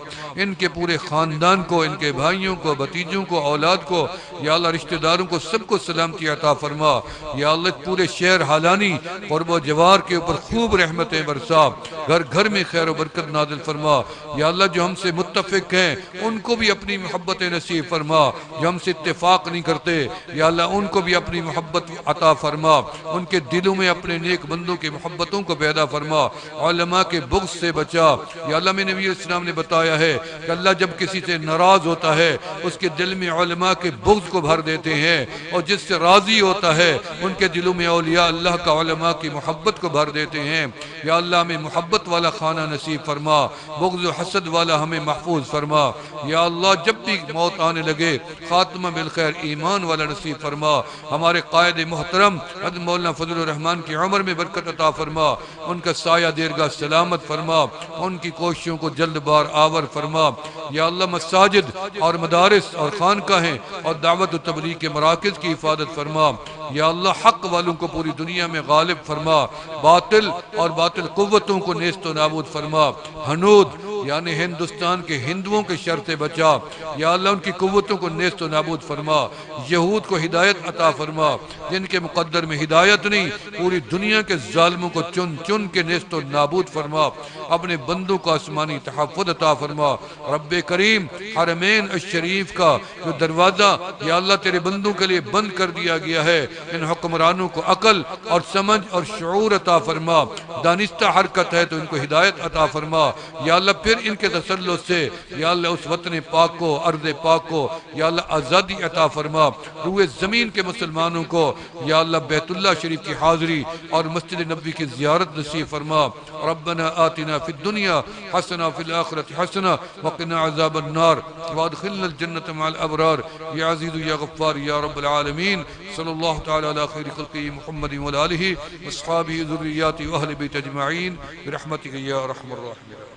ان کے پورے خاندان کو، ان کے بھائیوں کو، بھتیجوں کو، اولاد کو، یا اللہ رشتہ داروں کو سب کو سلامتی عطا فرما، یا اللہ پورے شہر حالانی قرب و جوار کے اوپر خوب رحمتیں برسا، گھر گھر میں خیر و برکت نازل فرما، یا اللہ جو ہم سے متفق ہیں ان کو بھی اپنی محبت نصیب فرما، جو ہم سے اتفاق نہیں کرتے یا اللہ ان کو بھی اپنی محبت عطا فرما، ان کے دلوں میں اپنے نیک بندوں کی محبتوں کو پیدا فرما، علماء کے بغض سے بچا، یا اللہ میں نبی علیہ السلام نے بتایا ہے کہ اللہ جب کسی سے ناراض ہوتا ہے اس کے دل میں علماء کے بغض کو بھر دیتے ہیں، اور جس سے راضی ہوتا ہے ان کے دلوں میں اولیاء اللہ کا علماء کی محبت کو بھر دیتے ہیں، یا اللہ ہمیں محبت والا خانہ نصیب فرما، بغض و حسد والا ہمیں محفوظ فرما، یا اللہ جب بھی موت آنے لگے خاتمہ بالخیر ایمان والا نصیب فرما، ہمارے قائد محترم حضرت مولانا فضل الرحمان کی عمر میں برکت عطا فرما، ان کا سایہ دیرگاہ سلامت فرما، ان کی کوششوں کو جلد بار آور فرما، یا اللہ مساجد اور مدارس اور خانقاہیں اور دعوت و تبلیغ کے مراکز کی حفاظت فرما، یا اللہ حق والوں کو پوری دنیا میں غالب فرما، باطل اور باطل قوتوں کو نیست و نابود فرما، ہنود یعنی ہندوستان کے ہندوؤں کے شر سے بچا، یا اللہ ان کی قوتوں کو نیست و نابود فرما، یہود کو ہدایت عطا فرما، جن کے مقدر میں ہدایت نہیں پوری دنیا کے ظالموں کو چن چن کے نیست و نابود فرما، اپنے بندوں کو آسمانی تحفظ عطا فرما، رب کریم حرمین الشریف کا جو دروازہ یا اللہ تیرے بندوں کے لیے بند کر دیا گیا ہے، ان حکمرانوں کو عقل اور سمجھ اور شعور عطا فرما، دانستہ حرکت ہے تو ان کو ہدایت عطا فرما، یا اللہ پھر ان کے تسلط سے یا اللہ اس وطن پاک کو، ارض پاک کو یا اللہ آزادی عطا فرما، روئے زمین کے مسلمانوں کو یا اللہ بیت اللہ شریف کی حاضری اور مسجد نبوی کی زیارت نصیب فرما، ربنا آتنا فی الدنیا حسنہ فی الآخرۃ حسنہ وقنا عذاب النار وادخلنا الجنة مع الابرار یا عزیز یا غفار یا رب العالمین، صلی اللہ تعالی علی خیر خلقہ محمد وعلی آلہ واصحابہ ذریاتہ واہل بیت اجمعین برحمتک یا ارحم الراحمین۔